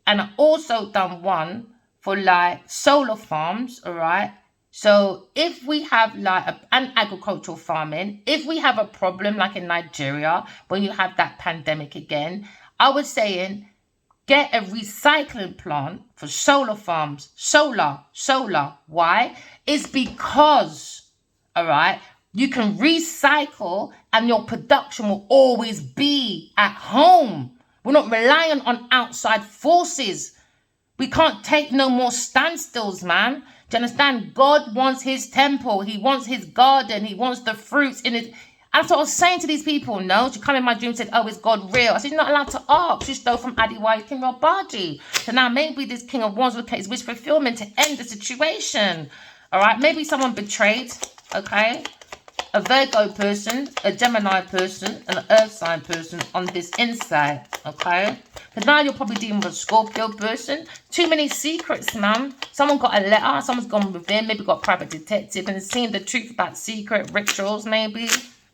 And I also done one for like solar farms, all right? So if we have like an agricultural farming, if we have a problem like in Nigeria, when you have that pandemic again, I was saying, get a recycling plant for solar farms. Solar. Why? It's because, all right, you can recycle and your production will always be at home. We're not reliant on outside forces. We can't take no more standstills, man. Do you understand? God wants his temple. He wants his garden. He wants the fruits in it. That's what I was saying to these people, no? She come in my dream and said, oh, is God real? I said, you're not allowed to ask. She stole from Adiwai King Rabaji. So now maybe this King of Wands will take his wish fulfillment to end the situation. All right? Maybe someone betrayed, okay? A Virgo person, a Gemini person, and an Earth sign person on this inside, okay? Because now you're probably dealing with a Scorpio person. Too many secrets, man. Someone got a letter, someone's gone within, maybe got a private detective and seen the truth about secret rituals, maybe.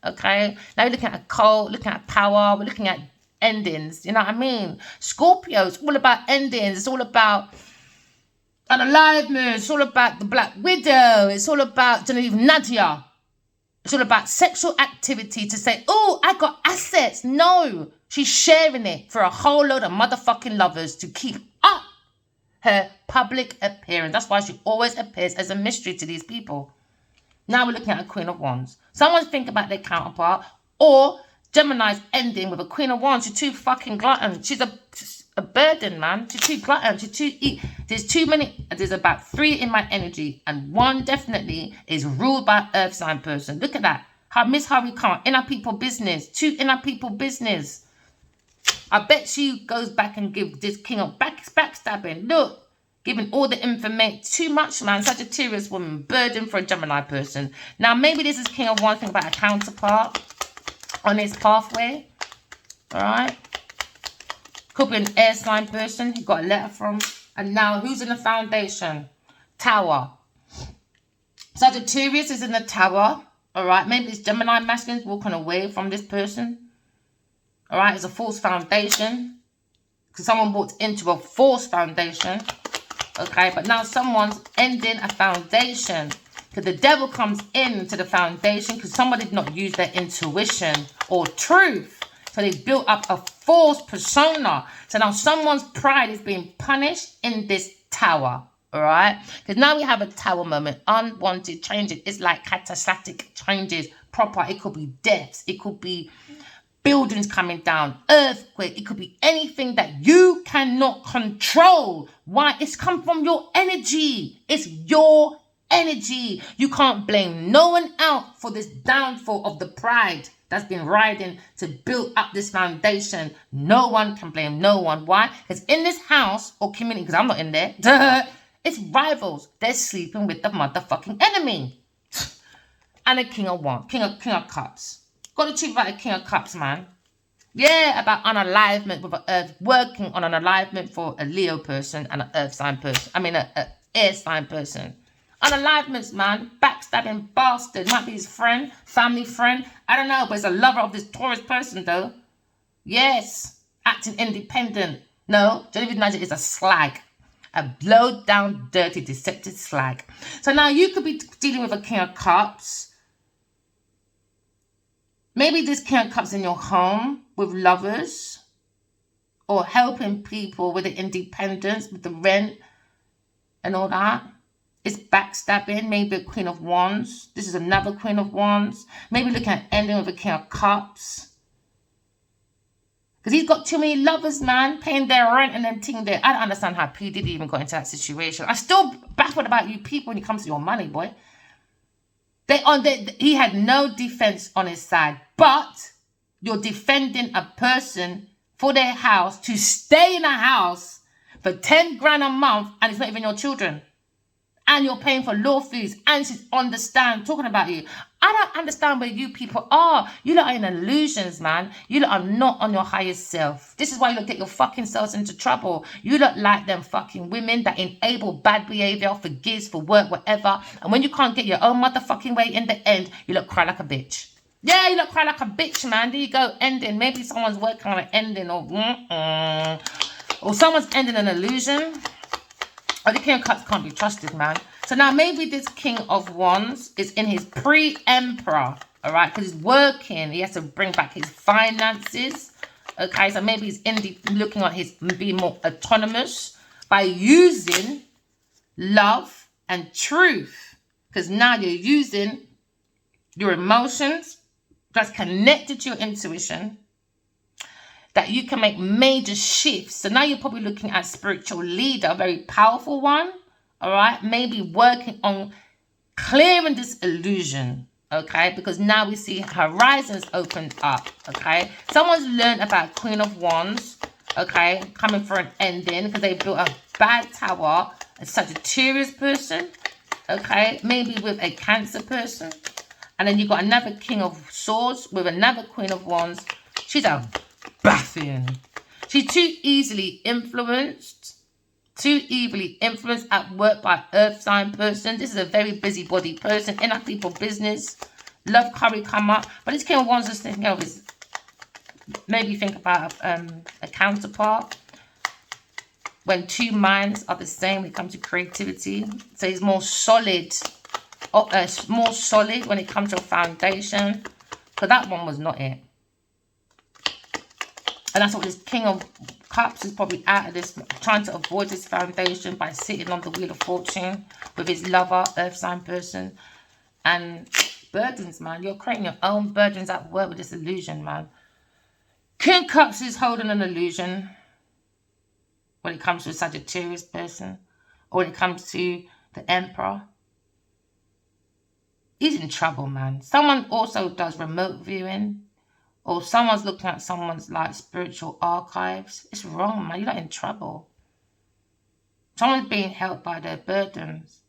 Okay, now we're looking at a cult, looking at power, we're looking at endings. You know what I mean? Scorpio, it's all about endings. It's all about unaliveness. It's all about the Black Widow. It's all about Genevieve Nadia. It's all about sexual activity to say, oh, I got assets. No, she's sharing it for a whole load of motherfucking lovers to keep up her public appearance. That's why she always appears as a mystery to these people. Now we're looking at a Queen of Wands. Someone's thinking about their counterpart, or Gemini's ending with a Queen of Wands. She's too fucking glutton. She's a burden, man. She's too glutton. She's too There's too many. There's about 3 in my energy, and 1 definitely is ruled by Earth sign person. Look at that. Miss Harry Khan, inner people business. 2 inner people business. I bet she goes back and gives this king of backstabbing. Look, giving all the information. Too much, man. Sagittarius woman, burden for a Gemini person. Now, maybe this is King of Wands, think about a counterpart on his pathway. All right. Could be an air sign person he got a letter from. And now, who's in the foundation? Tower. Sagittarius is in the tower. All right. Maybe it's Gemini masculines walking away from this person. All right. It's a false foundation. Because someone walked into a false foundation. Okay, but now someone's ending a foundation. Because the devil comes into the foundation because somebody did not use their intuition or truth. So they built up a false persona. So now someone's pride is being punished in this tower. All right? Because now we have a tower moment. Unwanted changes. It's like catastrophic changes. Proper. It could be deaths. It could be buildings coming down, earthquake. It could be anything that you cannot control. Why? It's come from your energy. It's your energy. You can't blame no one out for this downfall of the pride that's been riding to build up this foundation. No one can blame no one. Why? Because in this house or community, because I'm not in there, it's rivals. They're sleeping with the motherfucking enemy. And a king of wands, king of cups. Got to treat about a King of Cups, man. Yeah, about unalivement with an Earth, working on an alignment for a Leo person and an Earth sign person. I mean, a air sign person. Unaliveness, man. Backstabbing bastard. Might be his friend, family friend. I don't know, but he's a lover of this Taurus person, though. Yes. Acting independent. No, Genevieve Nadia is a slag. A low down, dirty, deceptive slag. So now you could be dealing with a King of Cups. Maybe this King of Cups in your home with lovers, or helping people with the independence, with the rent and all that. It's backstabbing. Maybe a Queen of Wands. This is another Queen of Wands. Maybe looking at ending with a King of Cups. Because he's got too many lovers, man, paying their rent and then ting there. I don't understand how P. Diddy even got into that situation. I'm still baffled about you people when it comes to your money, boy. He had no defense on his side, but you're defending a person for their house to stay in a house for 10 grand a month, and it's not even your children. And you're paying for law fees, and she's on the stand talking about you. I don't understand where you people are. You lot are in illusions, man. You lot are not on your highest self. This is why you lot get your fucking selves into trouble. You lot like them fucking women that enable bad behavior for gigs, for work, whatever. And when you can't get your own motherfucking way in the end, you lot cry like a bitch. Yeah, you lot cry like a bitch, man. There you go, ending. Maybe someone's working on an ending, or someone's ending an illusion. Or the King of Cups can't be trusted, man. So now maybe this King of Wands is in his pre-emperor, all right? Because he's working. He has to bring back his finances, okay? So maybe he's looking at his being more autonomous by using love and truth. Because now you're using your emotions that's connected to your intuition, that you can make major shifts. So now you're probably looking at spiritual leader, a very powerful one. All right, maybe working on clearing this illusion, okay? Because now we see horizons opened up, okay? Someone's learned about Queen of Wands, okay? Coming for an ending because they built a bad tower, a Sagittarius person, okay? Maybe with a Cancer person. And then you've got another King of Swords with another Queen of Wands. She's a Baffian. She's too easily influenced. Too evilly influenced at work by Earth sign person. This is a very busybody person. Inner people business. Love curry come up. But this King of Wands is thinking of is maybe think about a counterpart. When two minds are the same when it comes to creativity. So he's more solid. More solid when it comes to a foundation. So that one was not it. And that's what this King of Cups is probably out of this, trying to avoid this foundation by sitting on the Wheel of Fortune with his lover, earth sign person. And burdens, man. You're creating your own burdens at work with this illusion, man. King of Cups is holding an illusion when it comes to a Sagittarius person. Or when it comes to the Emperor. He's in trouble, man. Someone also does remote viewing. Or someone's looking at someone's like spiritual archives. It's wrong, man. You're not in trouble. Someone's being held by their burdens.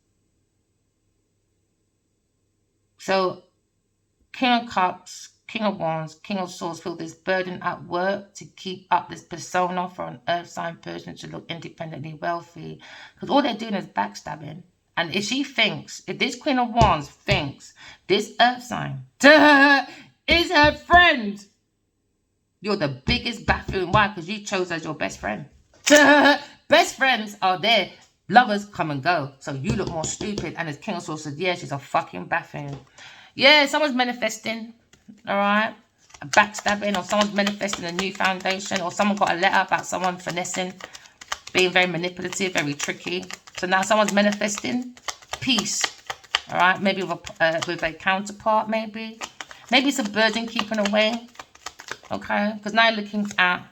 So, King of Cups, King of Wands, King of Swords feel this burden at work to keep up this persona for an earth sign person to look independently wealthy. Because all they're doing is backstabbing. And if she thinks, if this Queen of Wands thinks this earth sign is her friend, you're the biggest buffoon. Why? Because you chose as your best friend. Best friends are there. Lovers come and go. So you look more stupid. And as King of Swords said, yeah, she's a fucking buffoon. Yeah, someone's manifesting. All right. A backstabbing, or someone's manifesting a new foundation, or someone got a letter about someone finessing, being very manipulative, very tricky. So now someone's manifesting peace. All right. Maybe with a counterpart, maybe. Maybe it's a burden keeping away. Okay. Because now you're looking at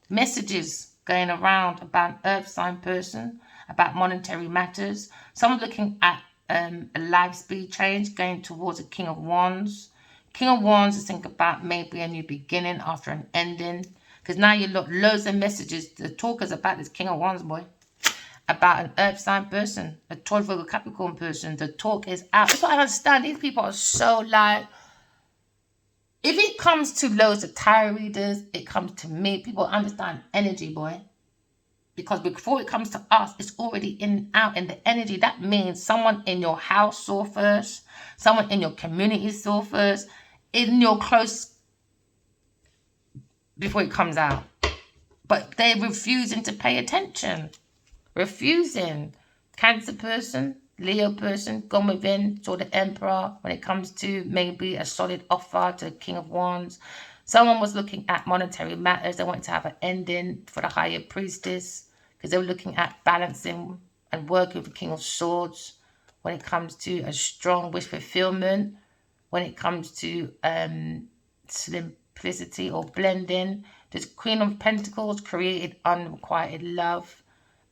messages going around about an earth sign person, about monetary matters. Someone's looking at a life speed change going towards a King of Wands. King of Wands is thinking about maybe a new beginning after an ending. Because now you look loads of messages. The talk is about this King of Wands, boy. About an earth sign person. A Taurus, Virgo, Capricorn person. The talk is out. That's what I understand. These people are so like... If it comes to loads of tarot readers, it comes to me. People understand energy, boy. Because before it comes to us, it's already out in the energy. That means someone in your house saw first. Someone in your community saw first. In your close... Before it comes out. But they're refusing to pay attention. Refusing. Cancer person, Leo person, gone within, saw the Emperor when it comes to maybe a solid offer to King of Wands. Someone was looking at monetary matters. They wanted to have an ending for the Higher Priestess because they were looking at balancing and working with the King of Swords when it comes to a strong wish fulfillment, when it comes to simplicity or blending. This Queen of Pentacles created unrequited love.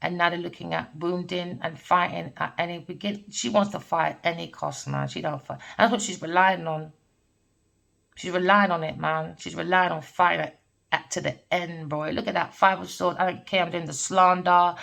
And now they're looking at wounding and fighting at any beginning. She wants to fight at any cost, man. She don't fight. That's what she's relying on. She's relying on it, man. She's relying on fighting to the end, boy. Look at that 5 of Swords. I don't care. I'm doing the slander.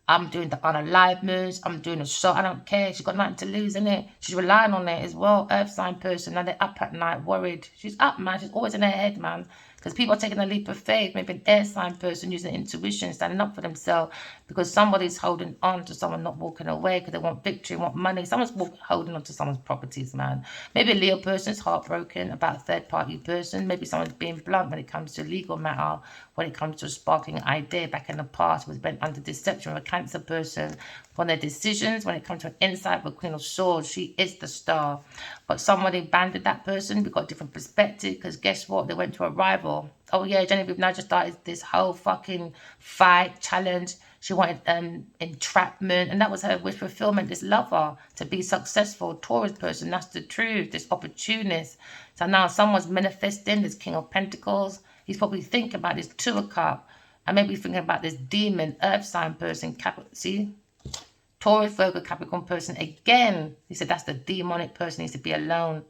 I'm doing the unaliveness. I'm doing the shot. I don't care. She's got nothing to lose, innit? She's relying on it as well. Earth sign person. Now they're up at night, worried. She's up, man. She's always in her head, man. Because people are taking a leap of faith. Maybe an air sign person using intuition, standing up for themselves. Because somebody's holding on to someone, not walking away because they want victory, want money. Someone's holding on to someone's properties, man. Maybe a Leo person's heartbroken about a third-party person. Maybe someone's being blunt when it comes to legal matter. When it comes to a sparkling idea back in the past was bent under deception of a Cancer person. On their decisions, when it comes to an insight with Queen of Swords, she is the star. But somebody abandoned that person. We've got a different perspective because guess what? They went to a rival. Oh yeah, Genevieve now just started this whole fucking fight, challenge. She wanted entrapment, and that was her wish fulfillment, this lover, to be successful. Taurus person, that's the truth, this opportunist. So now someone's manifesting this King of Pentacles. He's probably thinking about this 2 of Cups, and maybe thinking about this demon, earth sign person. See? Taurus, Virgo, Capricorn person. Again, he said that's the demonic person, needs to be alone.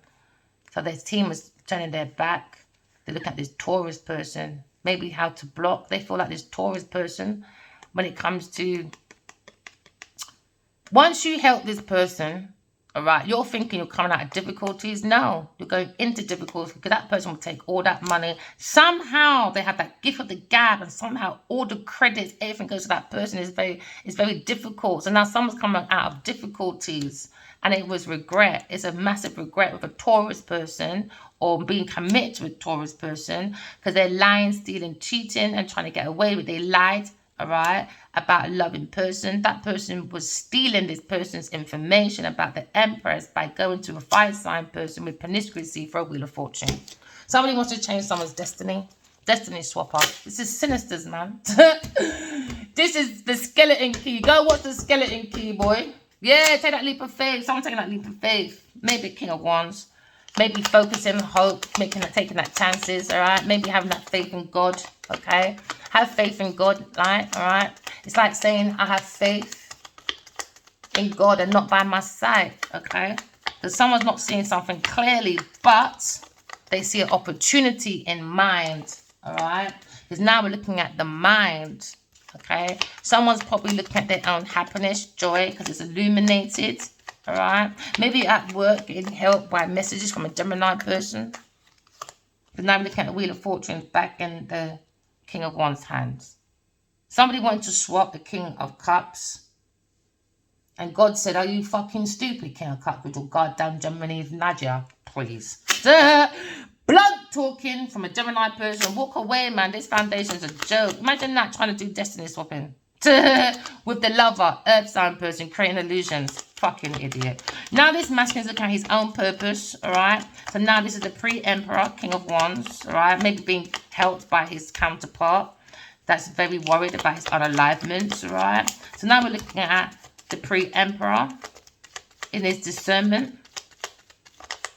So their team is turning their back. They look at this Taurus person. Maybe how to block. They feel like this Taurus person, when it comes to... Once you help this person, all right, you're thinking you're coming out of difficulties. No, you're going into difficulties because that person will take all that money. Somehow they have that gift of the gab, and somehow all the credits, everything goes to that person. Is very difficult. So now someone's coming out of difficulties And it was regret. It's a massive regret with a Taurus person or being committed to a Taurus person because they're lying, stealing, cheating and trying to get away with it. They lied, all right, about a loving person. That person was stealing this person's information about the Empress by going to a fire sign person with promiscuity for a Wheel of Fortune. Somebody wants to change someone's destiny. Destiny swapper. This is sinisters, man. This is the skeleton key. Go watch the skeleton key, boy. Yeah, take that leap of faith. Someone taking that leap of faith. Maybe King of Wands. Maybe focusing, hope, taking that chances, all right? Maybe having that faith in God, okay? Have faith in God, right? All right? It's like saying, I have faith in God and not by my side, okay? Because someone's not seeing something clearly, but they see an opportunity in mind, all right? Because now we're looking at the mind, okay? Someone's probably looking at their own happiness, joy, because it's illuminated, all right? Maybe at work getting help by messages from a Gemini person. But now we're looking at the Wheel of Fortune back in the King of Wands' hands. Somebody wanted to swap the King of Cups. And God said, are you fucking stupid, King of Cups, with your goddamn Gemini Nadia, please? Blood talking from a Gemini person. Walk away, man. This foundation's a joke. Imagine that, trying to do destiny swapping. With the lover, earth sign person, creating illusions. Fucking idiot. Now this masculine's looking at his own purpose, all right? So now this is the pre-emperor, King of Wands, all right? Maybe being helped by his counterpart. That's very worried about his unalignments, all right? So now we're looking at the pre-emperor in his discernment,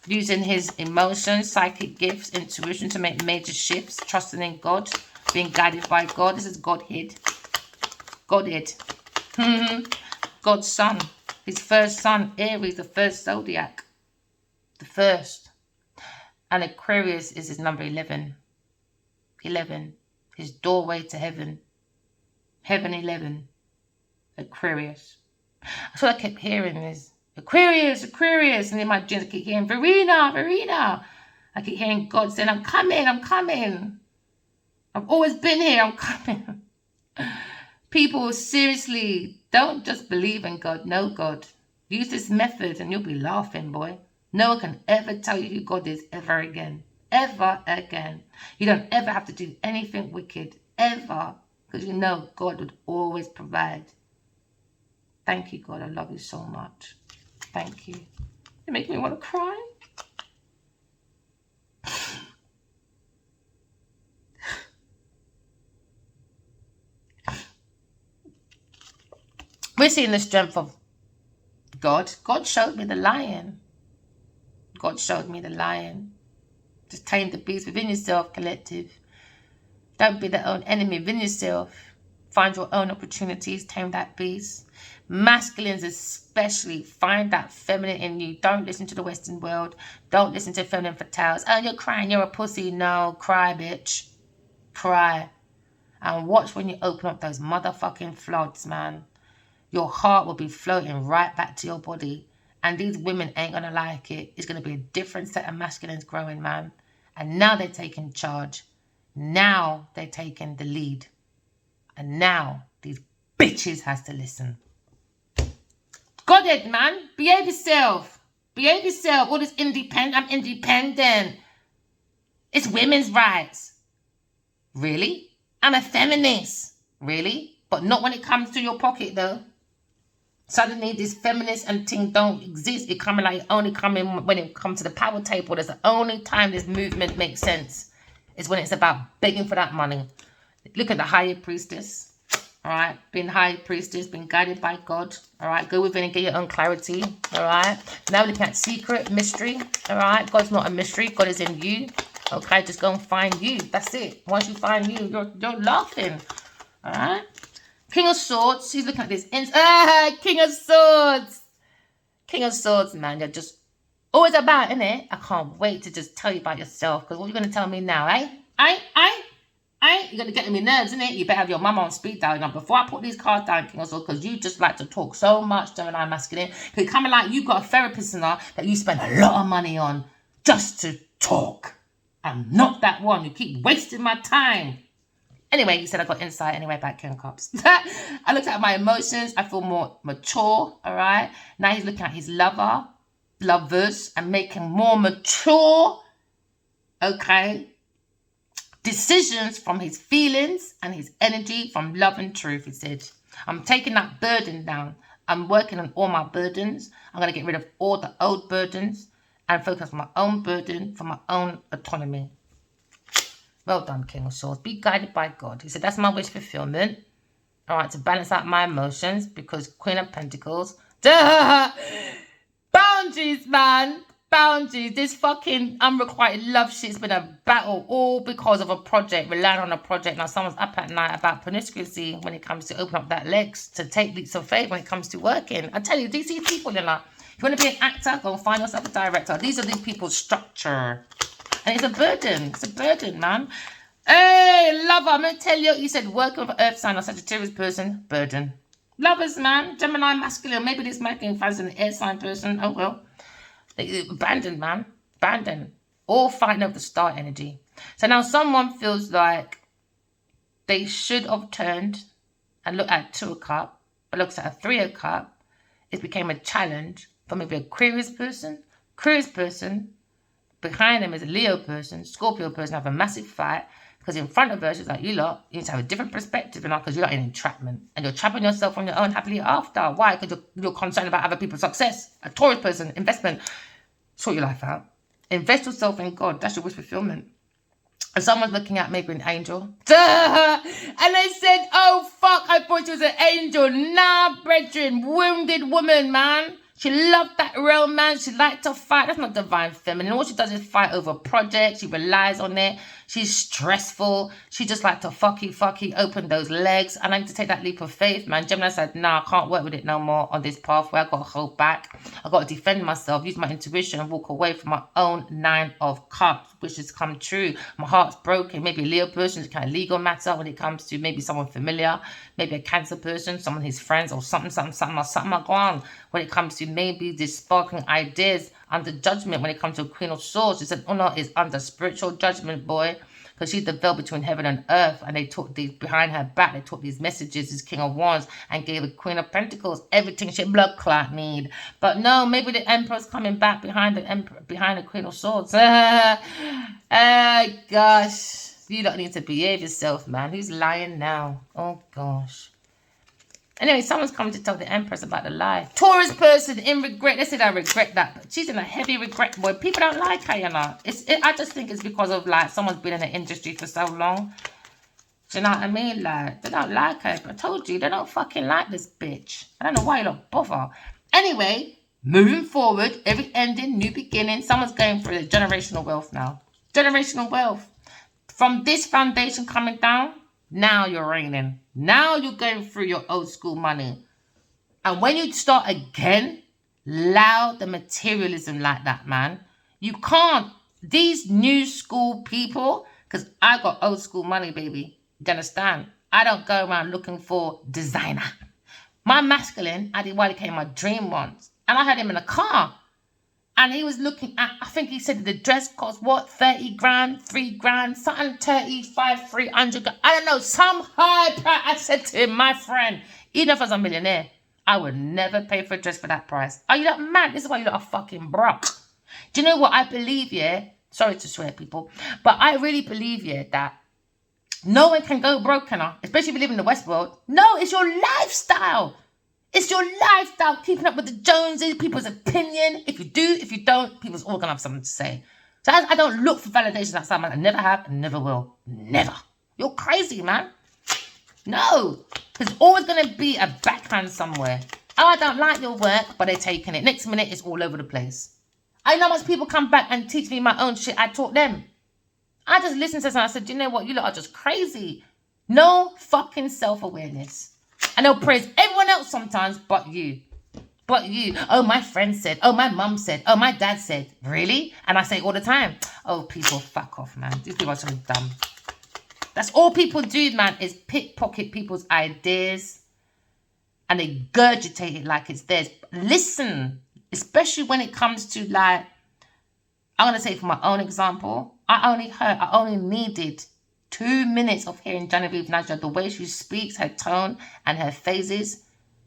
using his emotions, psychic gifts, intuition to make major shifts, trusting in God, being guided by God. This is Godhead. Godhead. God's son. His first son, Aries, the first zodiac. The first. And Aquarius is his number 11. 11. His doorway to heaven. Heaven 11. Aquarius. That's what I kept hearing is Aquarius, Aquarius. And in my dreams I keep hearing Verena, Verena. I keep hearing God saying, I'm coming, I'm coming. I've always been here, I'm coming. People, seriously, don't just believe in God, know God. Use this method and you'll be laughing, boy. No one can ever tell you who God is ever again. Ever again. You don't ever have to do anything wicked, ever. Because you know God would always provide. Thank you, God. I love you so much. Thank you. You make me want to cry. We're seeing the strength of God. God showed me the lion. God showed me the lion. Just tame the beast within yourself, collective. Don't be the own enemy within yourself. Find your own opportunities. Tame that beast. Masculines especially. Find that feminine in you. Don't listen to the Western world. Don't listen to feminine fatales. Oh, you're crying. You're a pussy. No. Cry, bitch. Cry. And watch when you open up those motherfucking floods, man. Your heart will be floating right back to your body. And these women ain't going to like it. It's going to be a different set of masculines growing, man. And now they're taking charge. Now they're taking the lead. And now these bitches has to listen. Godhead, man. Behave yourself. Behave yourself. All this independent. I'm independent. It's women's rights. Really? I'm a feminist. Really? But not when it comes to your pocket, though. Suddenly, this feminist and thing don't exist. It coming like only coming when it comes to the power table. That's the only time this movement makes sense. Is when it's about begging for that money. Look at the higher priestess. All right, being high priestess, being guided by God. All right, go within and get your own clarity. All right. Now we're looking at secret, mystery. All right, God's not a mystery. God is in you. Okay, just go and find you. That's it. Once you find you, you're laughing. All right. King of Swords. He's looking at this. King of Swords. King of Swords, man. You're just always about, innit? I can't wait to just tell you about yourself. Because what are you going to tell me now, eh? You're going to get on my nerves, innit? You better have your mama on speed dial. Now, before I put these cards down, King of Swords, because you just like to talk so much, Gemini masculine. Because it's coming like you've got a therapist in there that you spend a lot of money on just to talk. I'm not that one. You keep wasting my time. Anyway, he said I got insight anyway about King of Cups. I looked at my emotions. I feel more mature, all right? Now he's looking at his lovers, and making more mature, okay, decisions from his feelings and his energy from love and truth, he said. I'm taking that burden down. I'm working on all my burdens. I'm going to get rid of all the old burdens and focus on my own burden for my own autonomy. Well done, King of Swords. Be guided by God. He said, that's my wish fulfillment. All right, to balance out my emotions, because Queen of Pentacles. Duh! Boundaries, man. Boundaries. This fucking unrequited love shit's been a battle, all because of a project, relying on a project. Now someone's up at night about promiscuity when it comes to open up that legs, to take leaps of faith when it comes to working. I tell you, these people, you know, if you want to be an actor, go and find yourself a director. These are these people's structure. And it's a burden. It's a burden, man. Hey, lover, I'm going to tell you. You said working with Earth sign or Sagittarius person, burden. Lovers, man. Gemini, masculine. Maybe this masculine fans an air sign person. Oh, well. Abandoned, man. Abandoned. All fighting over the star energy. So now someone feels like they should have turned and looked at 2 of Cups, but looks at a 3 of Cups. It became a challenge for maybe Aquarius person. Aquarius person. Behind them is a Leo person, Scorpio person, have a massive fight, because in front of us, it's like, you lot, you need to have a different perspective, you know, because you're in entrapment, and you're trapping yourself on your own happily after. Why? Because you're concerned about other people's success. A Taurus person, investment, sort your life out. Invest yourself in God. That's your wish fulfillment. And someone's looking at maybe an angel. Duh! And they said, oh, fuck, I thought she was an angel. Nah, brethren, wounded woman, man. She loved that real man. She liked to fight. That's not divine feminine. All she does is fight over projects. She relies on it. She's stressful. She just like to fucky, open those legs. And I need to take that leap of faith, man. Gemini said, nah, I can't work with it no more on this pathway. I've got to hold back. I've got to defend myself, use my intuition, and walk away from my own 9 of Cups, which has come true. My heart's broken. Maybe a Leo person, it's kind of legal matter when it comes to maybe someone familiar, maybe a Cancer person, someone his friends, or something go on. When it comes to maybe this sparking ideas under judgment, when it comes to a Queen of Swords, she said, Una is under spiritual judgment, boy, because she's the veil between heaven and earth, and they took these behind her back. They took these messages, this King of Wands, and gave the Queen of Pentacles everything she blood clot need. But no, maybe the Emperor's coming back behind the Queen of Swords. Gosh, you don't need to behave yourself, man. Who's lying now? Oh gosh. Anyway, someone's coming to tell the Empress about the lie. Taurus person in regret. They said I regret that. But she's in a heavy regret, boy. People don't like her, you know. I just think it's because of, like, someone's been in the industry for so long. Do you know what I mean? Like, they don't like her. But I told you, they don't fucking like this bitch. I don't know why you don't bother. Anyway, moving forward, every ending, new beginning. Someone's going for the generational wealth now. Generational wealth. From this foundation coming down, now you're reigning. Now you're going through your old school money. And when you start again, allow the materialism like that, man. You can't. These new school people, because I got old school money, baby. You understand? I don't go around looking for designer. My masculine, I did what became my dream once. And I had him in a car. And he was looking at, I think he said the dress cost, what, 30 grand, 3 grand, something 35, 300. I don't know, some high price. I said to him, my friend, even if I was a millionaire, I would never pay for a dress for that price. Are you not mad? This is why you're not a fucking broke. Do you know what I believe, yeah? Sorry to swear, people. But I really believe, yeah, that no one can go broke, especially if you live in the West world. No, it's your lifestyle. It's your lifestyle, keeping up with the Joneses, people's opinion. If you do, if you don't, people's all going to have something to say. So I don't look for validation outside, man. I never have and never will. Never. You're crazy, man. No. There's always going to be a backhand somewhere. Oh, I don't like your work, but they're taking it. Next minute, it's all over the place. I know much people come back and teach me my own shit. I taught them. I just listened to this and I said, you know what? You lot are just crazy. No fucking self-awareness. And they'll praise everyone else sometimes, but you. But you. Oh, my friend said. Oh, my mum said. Oh, my dad said. Really? And I say all the time. Oh, people, fuck off, man. These people are so dumb. That's all people do, man, is pickpocket people's ideas. And they gurgitate it like it's theirs. Listen, especially when it comes to, like, I'm going to say for my own example, I only needed 2 minutes of hearing Genevieve Nadia, the way she speaks, her tone and her phases,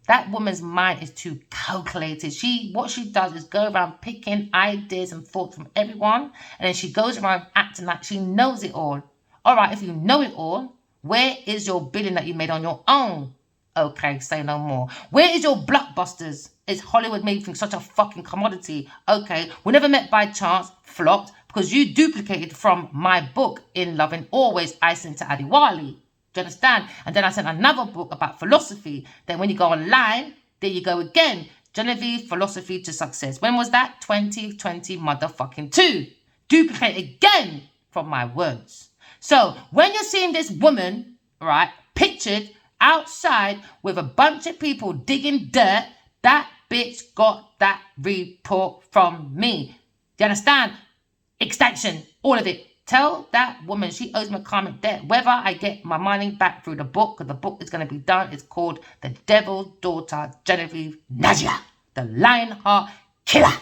that woman's mind is too calculated. What she does is go around picking ideas and thoughts from everyone, and then she goes around acting like she knows it all. All right, if you know it all, where is your billion that you made on your own? Okay, say no more. Where is your blockbusters? Is Hollywood making such a fucking commodity? Okay, we never met by chance, flopped, because you duplicated from my book, In Love and Always, I sent to Adiwali. Do you understand? And then I sent another book about philosophy. Then when you go online, there you go again. Genevieve, Philosophy to Success. When was that? 2020 motherfucking 2. Duplicate again from my words. So when you're seeing this woman, right, pictured outside with a bunch of people digging dirt, that bitch got that report from me. Do you understand? Extinction, all of it. Tell that woman she owes me a karmic debt. Whether I get my money back through the book, because the book is going to be done. It's called The Devil's Daughter, Genevieve Nadia, the Lionheart Killer.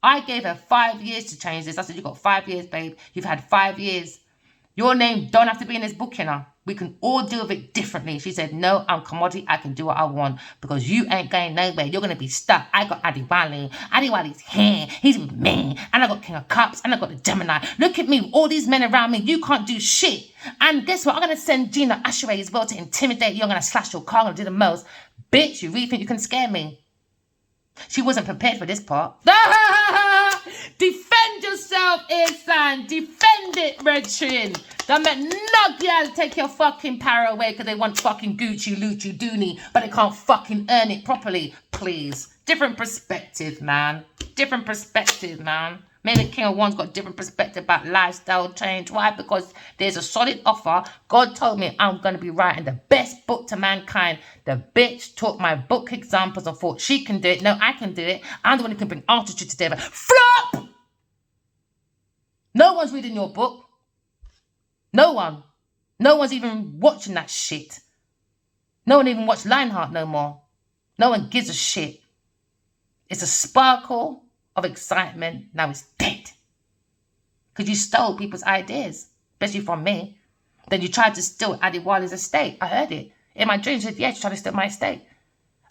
I gave her 5 years to change this. I said, you got 5 years, babe. You've had 5 years. Your name don't have to be in this book, you know. We can all deal with it differently. She said, no, I'm commodity. I can do what I want because you ain't going nowhere. You're going to be stuck. I got Adiwali. Adiwali's here. He's with me. And I got King of Cups. And I got the Gemini. Look at me. All these men around me. You can't do shit. And guess what? I'm going to send Gina Asheray as well to intimidate you. I'm going to slash your car. I'm going to do the most. Bitch, you really think you can scare me? She wasn't prepared for this part. Defend yourself, Ihsan. Defend it, brethren. Don't let no girl take your fucking power away because they want fucking Gucci, Lucci, Dooney, but they can't fucking earn it properly. Please. Different perspective, man. Different perspective, man. Maybe King of Wands got different perspective about lifestyle change. Why? Because there's a solid offer. God told me I'm going to be writing the best book to mankind. The bitch took my book examples and thought she can do it. No, I can do it. I'm the one who can bring altitude to David. Flop! No one's reading your book. No one. No one's even watching that shit. No one even watched Lionheart no more. No one gives a shit. It's a sparkle of excitement. Now it's dead. Because you stole people's ideas, especially from me. Then you tried to steal Adiwali's estate. I heard it. In my dreams, she said, yeah, she tried to steal my estate.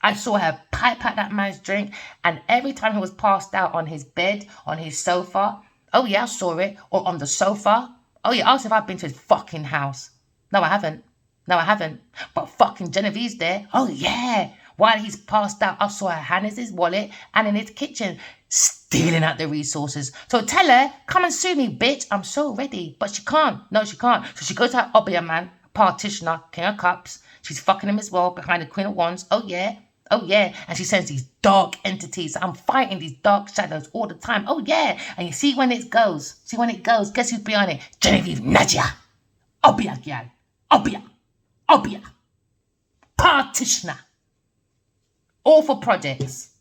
I saw her pipe at that man's drink, and every time he was passed out on his bed, on his sofa, oh yeah, I saw it, or on the sofa. Oh yeah, ask if I've been to his fucking house. No, I haven't. No, I haven't. But fucking Genevieve's there. Oh yeah. While he's passed out, I saw her hand in his wallet and in his kitchen, stealing out the resources. So tell her, come and sue me, bitch. I'm so ready. But she can't. No, she can't. So she goes to her Obia man, partitioner, King of Cups. She's fucking him as well behind the Queen of Wands. Oh yeah. Oh yeah. And she sends these dark entities. I'm fighting these dark shadows all the time. Oh yeah. And you see when it goes. See when it goes. Guess who's behind it? Genevieve Nadia. Obia, gal. Obia. Obia. Partitioner. All for projects.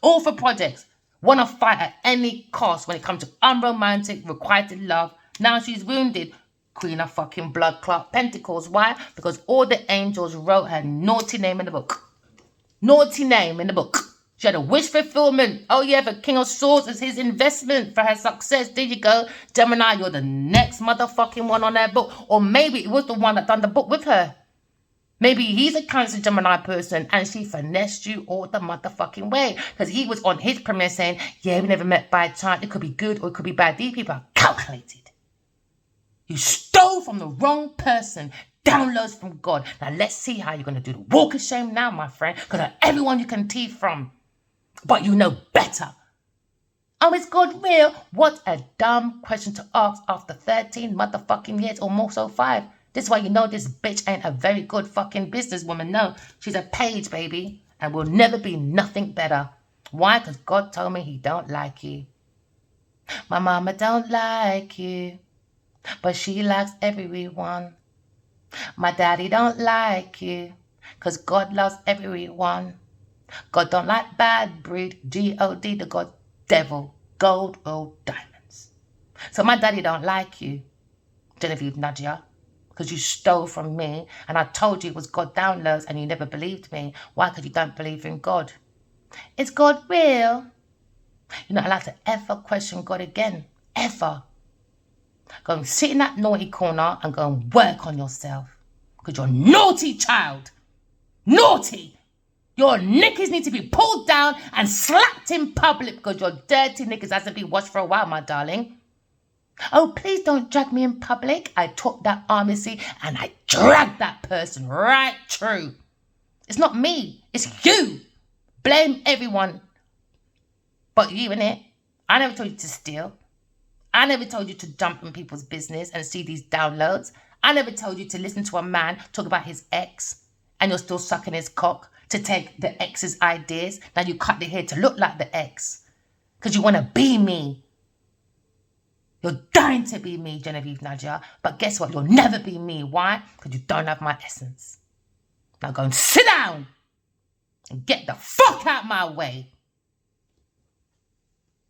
All for projects. Want to fight at any cost when it comes to unromantic, requited love. Now she's wounded. Queen of fucking blood clot pentacles. Why? Because all the angels wrote her naughty name in the book. Naughty name in the book. She had a wish fulfillment. Oh yeah, the King of Swords is his investment for her success. There you go. Gemini, you're the next motherfucking one on that book. Or maybe it was the one that done the book with her. Maybe he's a Cancer Gemini person and she finessed you all the motherfucking way. Because he was on his premiere saying, yeah, we never met by chance. It could be good or it could be bad. These people are calculated. You stole from the wrong person. Downloads from God. Now let's see how you're going to do the walk of shame now, my friend. Because everyone you can tease from. But you know better. Oh, is God real? What a dumb question to ask after 13 motherfucking years or more so 5. This is why you know this bitch ain't a very good fucking businesswoman. No, she's a page, baby. And will never be nothing better. Why? Because God told me he don't like you. My mama don't like you. But she likes everyone. My daddy don't like you. Because God loves everyone. God don't like bad breed. G-O-D, the God devil. Gold, rolled diamonds. So my daddy don't like you, Genevieve Nadia. Because you stole from me, and I told you it was God downloads, and you never believed me. Why? Because you don't believe in God. Is God real? You're not allowed to ever question God again. Ever. Go and sit in that naughty corner and go and work on yourself. Because you're a naughty child. Naughty. Your knickers need to be pulled down and slapped in public because your dirty knickers hasn't been washed for a while, my darling. Oh, please don't drag me in public. I took that armacy and I dragged that person right through. It's not me. It's you. Blame everyone but you, innit? I never told you to steal. I never told you to jump in people's business and see these downloads. I never told you to listen to a man talk about his ex and you're still sucking his cock to take the ex's ideas. Now you cut the hair to look like the ex because you want to be me. You're dying to be me, Genevieve Nadia. But guess what? You'll never be me. Why? Because you don't have my essence. Now go and sit down and get the fuck out my way.